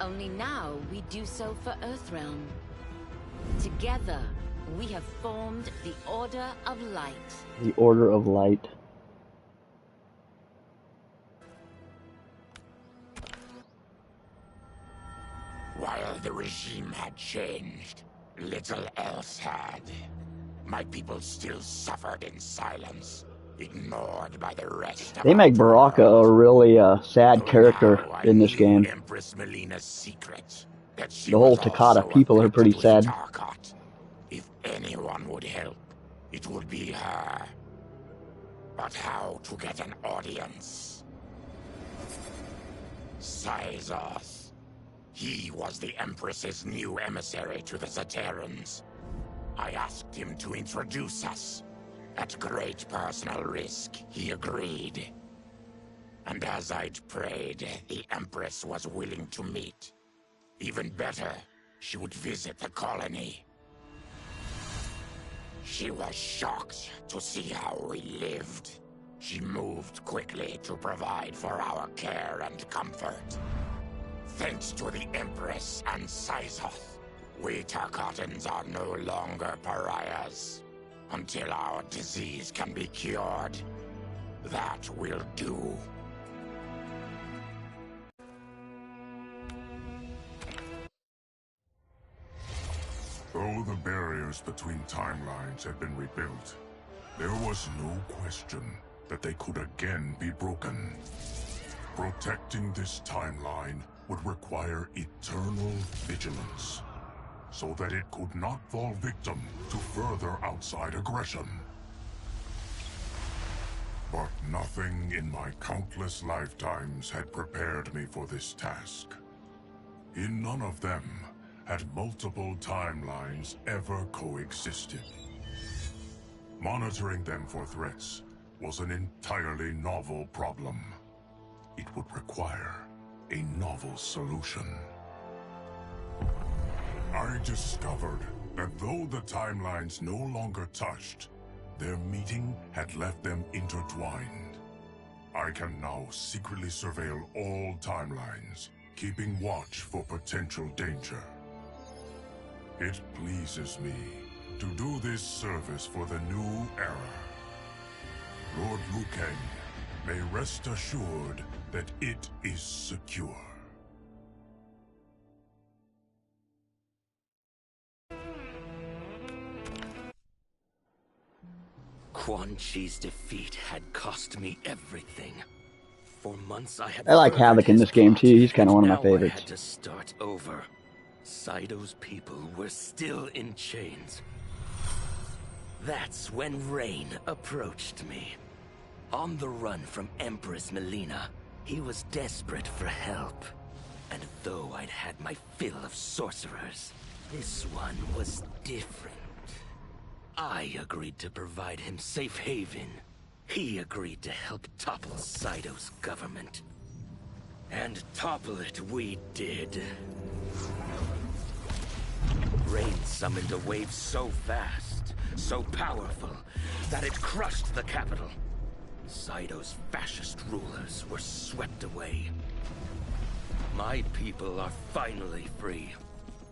Only now we do so for Earthrealm. Together, we have formed the Order of Light. The Order of Light. The regime had changed. Little else had. My people still suffered in silence, ignored by the rest of They make Baraka a really sad character in this game. Empress Melina's secret, that she The whole was Takata also people are pretty abducted with sad. Tarkat. If anyone would help, it would be her. But how to get an audience? Syzoth. He was the Empress's new emissary to the Zaterrans. I asked him to introduce us. At great personal risk, he agreed. And as I'd prayed, the Empress was willing to meet. Even better, she would visit the colony. She was shocked to see how we lived. She moved quickly to provide for our care and comfort. Thanks to the Empress and Syzoth, we Tarkatans are no longer pariahs. Until our disease can be cured, that will do. Though the barriers between timelines had been rebuilt, there was no question that they could again be broken. Protecting this timeline would require eternal vigilance, so that it could not fall victim to further outside aggression. But nothing in my countless lifetimes had prepared me for this task. In none of them had multiple timelines ever coexisted. Monitoring them for threats was an entirely novel problem. It would require a novel solution. I discovered that though the timelines no longer touched, their meeting had left them intertwined. I can now secretly surveil all timelines, keeping watch for potential danger. It pleases me to do this service for the new era. Lord Liu Kang may rest assured that it is secure. Quan Chi's defeat had cost me everything. For months I had I like furthered Havoc in his this game plot, too. He's kind of one of my and now I favorites. had to start over. Saito's people were still in chains. That's when Rain approached me. On the run from Empress Melina, he was desperate for help. And though I'd had my fill of sorcerers, this one was different. I agreed to provide him safe haven. He agreed to help topple Saito's government. And topple it we did. Rain summoned a wave so fast, so powerful, that it crushed the capital. Saito's fascist rulers were swept away. My people are finally free.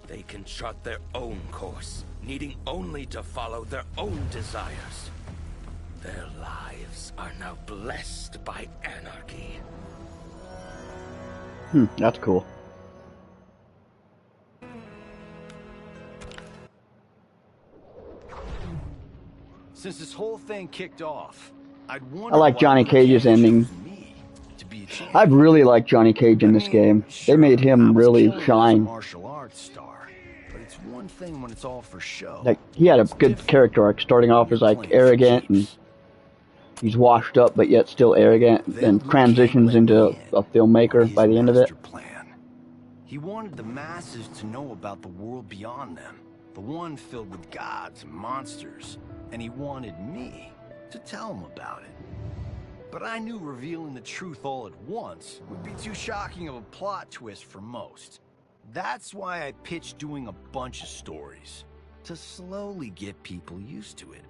They can chart their own course, needing only to follow their own desires. Their lives are now blessed by anarchy. That's cool. Since this whole thing kicked off, I like Johnny Cage's ending. I really like Johnny Cage in this game. They made him really shine. Martial arts star, but it's one thing when it's all for show. Like, he had a good character arc, starting off as like arrogant and he's washed up but yet still arrogant, and transitions into a filmmaker by the end of it. He wanted the masses to know about the world beyond them, the one filled with gods and monsters, and he wanted me to tell him about it. But I knew revealing the truth all at once would be too shocking of a plot twist for most. That's why I pitched doing a bunch of stories, to slowly get people used to it.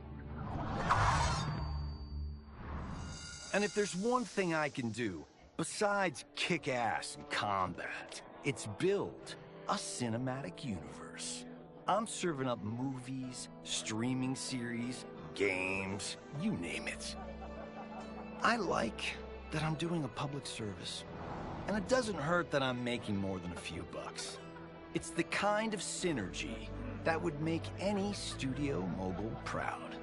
And if there's one thing I can do, besides kick ass in combat, it's build a cinematic universe. I'm serving up movies, streaming series, games, you name it. I like that I'm doing a public service. And it doesn't hurt that I'm making more than a few bucks. It's the kind of synergy that would make any studio mogul proud.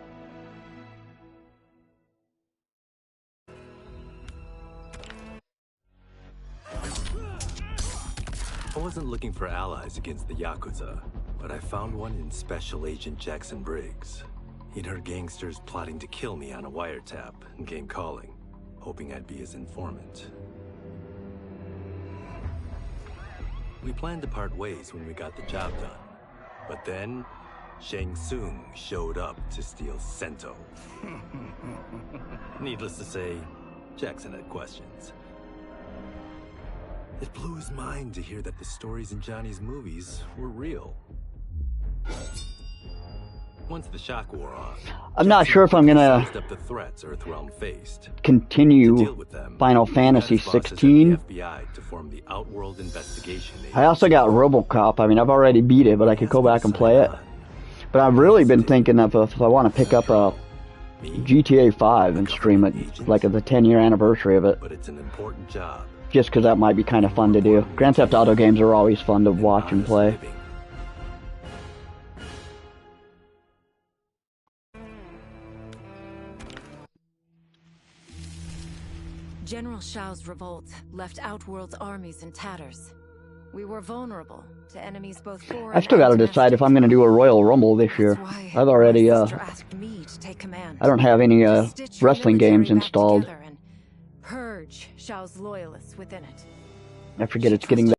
I wasn't looking for allies against the Yakuza, but I found one in Special Agent Jackson Briggs. He'd heard gangsters plotting to kill me on a wiretap and came calling, hoping I'd be his informant. We planned to part ways when we got the job done, but then Shang Tsung showed up to steal Sento. Needless to say, Jackson had questions. It blew his mind to hear that the stories in Johnny's movies were real. Once the shock wore off, I'm not sure if I'm gonna sized up the threats Earthrealm faced. continue Final Fantasy 16. FBI to form the Outworld Investigation Agency. I also got RoboCop. I mean, I've already beat it, but I could go back and play it. But I've really been thinking of if I want to pick up a GTA 5 and stream it, like at the 10-year anniversary of it. But it's an important job. Just because that might be kind of fun to do. Grand Theft Auto games are always fun to watch and play. General Shao's revolt left Outworld's armies in tatters. We were vulnerable to enemies both foreign I still got to decide if I'm going to do a Royal Rumble this year. I've already, I don't have any wrestling games installed. Purge Shao's loyalists within it. I forget it's getting that.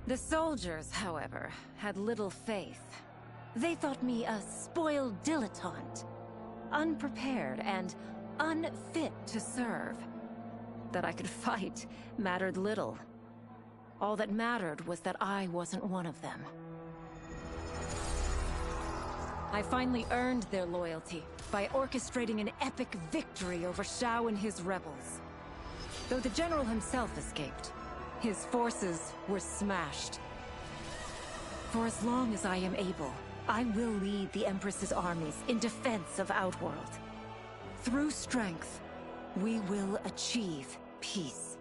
The soldiers, however, had little faith. They thought me a spoiled dilettante, unprepared and unfit to serve. That I could fight mattered little. All that mattered was that I wasn't one of them. I finally earned their loyalty by orchestrating an epic victory over Shao and his rebels. Though the general himself escaped, his forces were smashed. For as long as I am able, I will lead the Empress's armies in defense of Outworld. Through strength, we will achieve peace.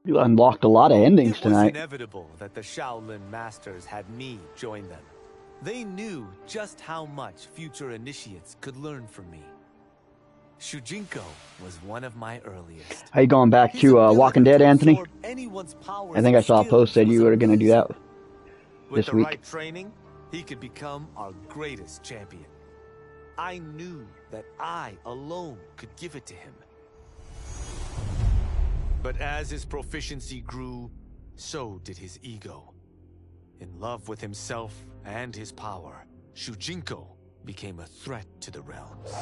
You unlocked a lot of endings tonight. It was inevitable that the Shaolin Masters had me join them. They knew just how much future initiates could learn from me. Shujinko was one of my earliest. Are you going back to Walking Dead, Anthony? I think I saw a post that you were going to do that With this the week. right training, he could become our greatest champion. I knew that I alone could give it to him. But as his proficiency grew, so did his ego. In love with himself and his power, Shujinko became a threat to the realms.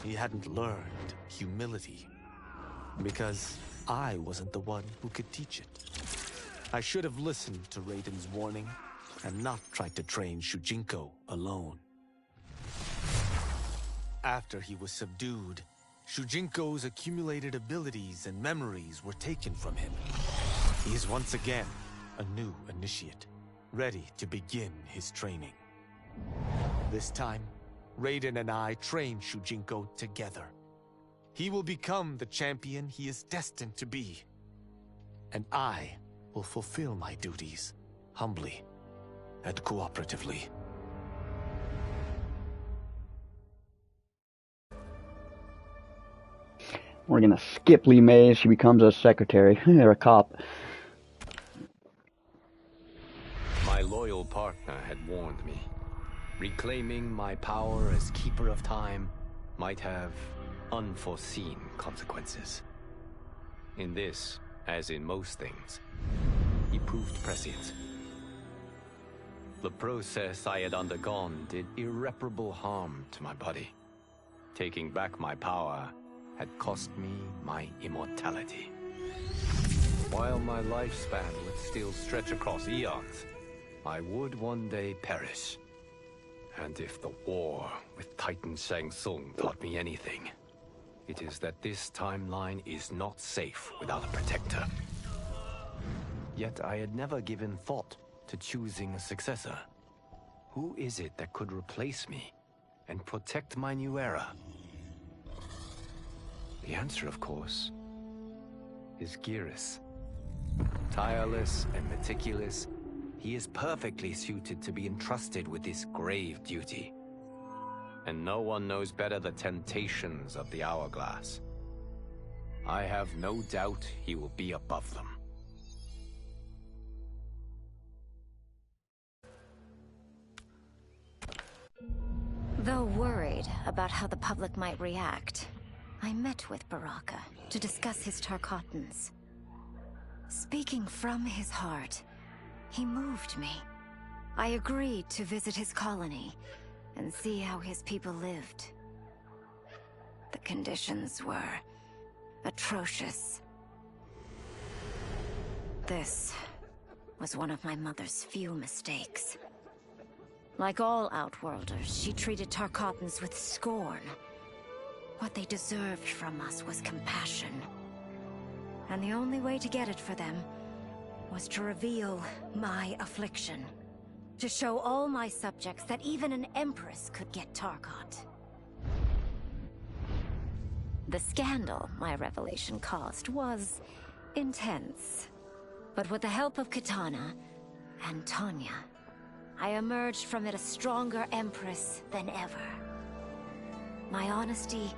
He hadn't learned humility, because I wasn't the one who could teach it. I should have listened to Raiden's warning and not tried to train Shujinko alone. After he was subdued, Shujinko's accumulated abilities and memories were taken from him. He is once again a new initiate, ready to begin his training. This time, Raiden and I train Shujinko together. He will become the champion he is destined to be. And I will fulfill my duties, humbly and cooperatively. We're going to skip Lee Mays. She becomes a secretary or a cop. My loyal partner had warned me. Reclaiming my power as Keeper of Time might have unforeseen consequences. In this, as in most things, he proved prescient. The process I had undergone did irreparable harm to my body. Taking back my power had cost me my immortality. While my lifespan would still stretch across eons, I would one day perish. And if the war with Titan Shang Tsung taught me anything, it is that this timeline is not safe without a protector. Yet I had never given thought to choosing a successor. Who is it that could replace me and protect my new era? The answer, of course, is Geras. Tireless and meticulous, he is perfectly suited to be entrusted with this grave duty. And no one knows better the temptations of the Hourglass. I have no doubt he will be above them. Though worried about how the public might react, I met with Baraka to discuss his Tarkatans. Speaking from his heart, he moved me. I agreed to visit his colony and see how his people lived. The conditions were atrocious. This was one of my mother's few mistakes. Like all Outworlders, she treated Tarkatans with scorn. What they deserved from us was compassion. And the only way to get it for them was to reveal my affliction. To show all my subjects that even an Empress could get Tarkat. The scandal my revelation caused was intense. But with the help of Kitana and Tanya, I emerged from it a stronger Empress than ever. My honesty,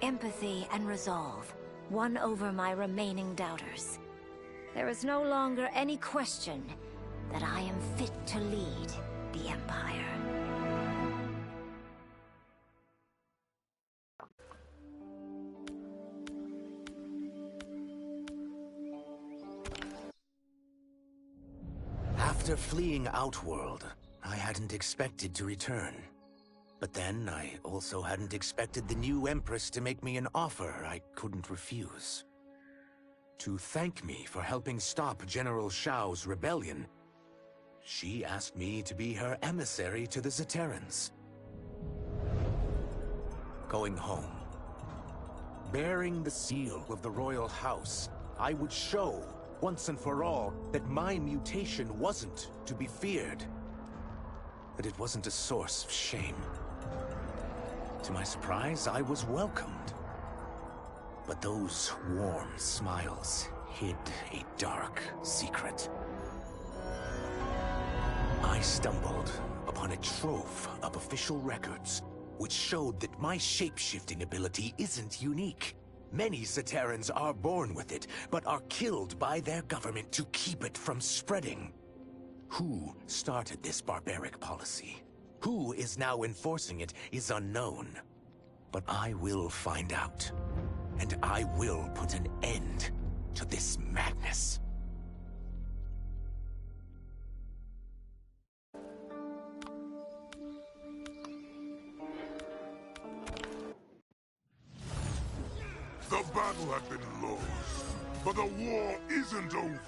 empathy, and resolve won over my remaining doubters. There is no longer any question that I am fit to lead the Empire. After fleeing Outworld, I hadn't expected to return. But then, I also hadn't expected the new Empress to make me an offer I couldn't refuse. To thank me for helping stop General Shao's rebellion, she asked me to be her emissary to the Zaterrans. Going home, bearing the seal of the royal house, I would show, once and for all, that my mutation wasn't to be feared. That it wasn't a source of shame. To my surprise, I was welcomed. But those warm smiles hid a dark secret. I stumbled upon a trove of official records, which showed that my shape-shifting ability isn't unique. Many Zaterrans are born with it, but are killed by their government to keep it from spreading. Who started this barbaric policy? Who is now enforcing it is unknown. But I will find out. And I will put an end to this madness. The battle had been lost, but the war isn't over.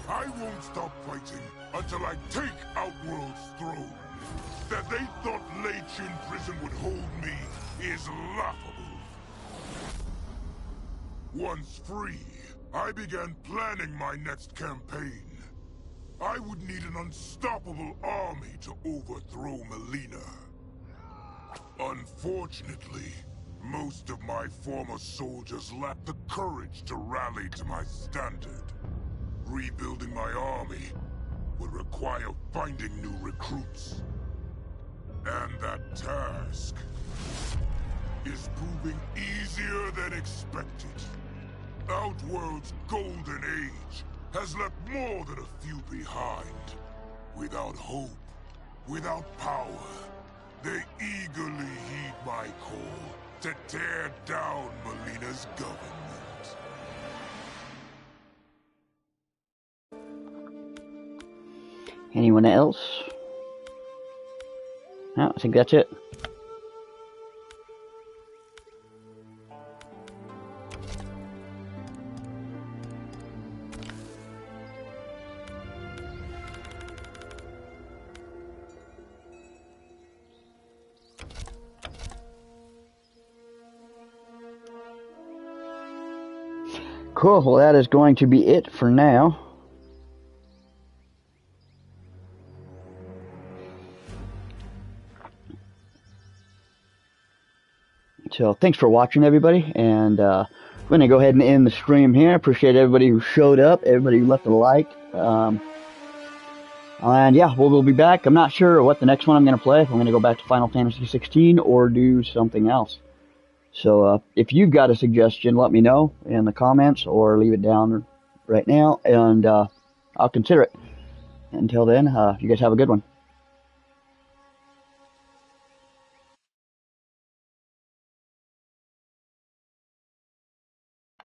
I won't stop fighting until I take Outworld's throne. That they thought Lei Chin Prison would hold me is laughable. Once free, I began planning my next campaign. I would need an unstoppable army to overthrow Melina. Unfortunately, most of my former soldiers lacked the courage to rally to my standard. Rebuilding my army would require finding new recruits. And that task is proving easier than expected. Outworld's golden age has left more than a few behind. Without hope, without power, they eagerly heed my call to tear down Melina's government. Anyone else? No, I think that's it. Cool, well that is going to be it for now. So thanks for watching, everybody, and we're going to go ahead and end the stream here. Appreciate everybody who showed up, everybody who left a like. And yeah, we'll be back. I'm not sure what the next one I'm going to play, if I'm going to go back to Final Fantasy 16 or do something else. So if you've got a suggestion, let me know in the comments or leave it down right now, and I'll consider it. Until then, you guys have a good one.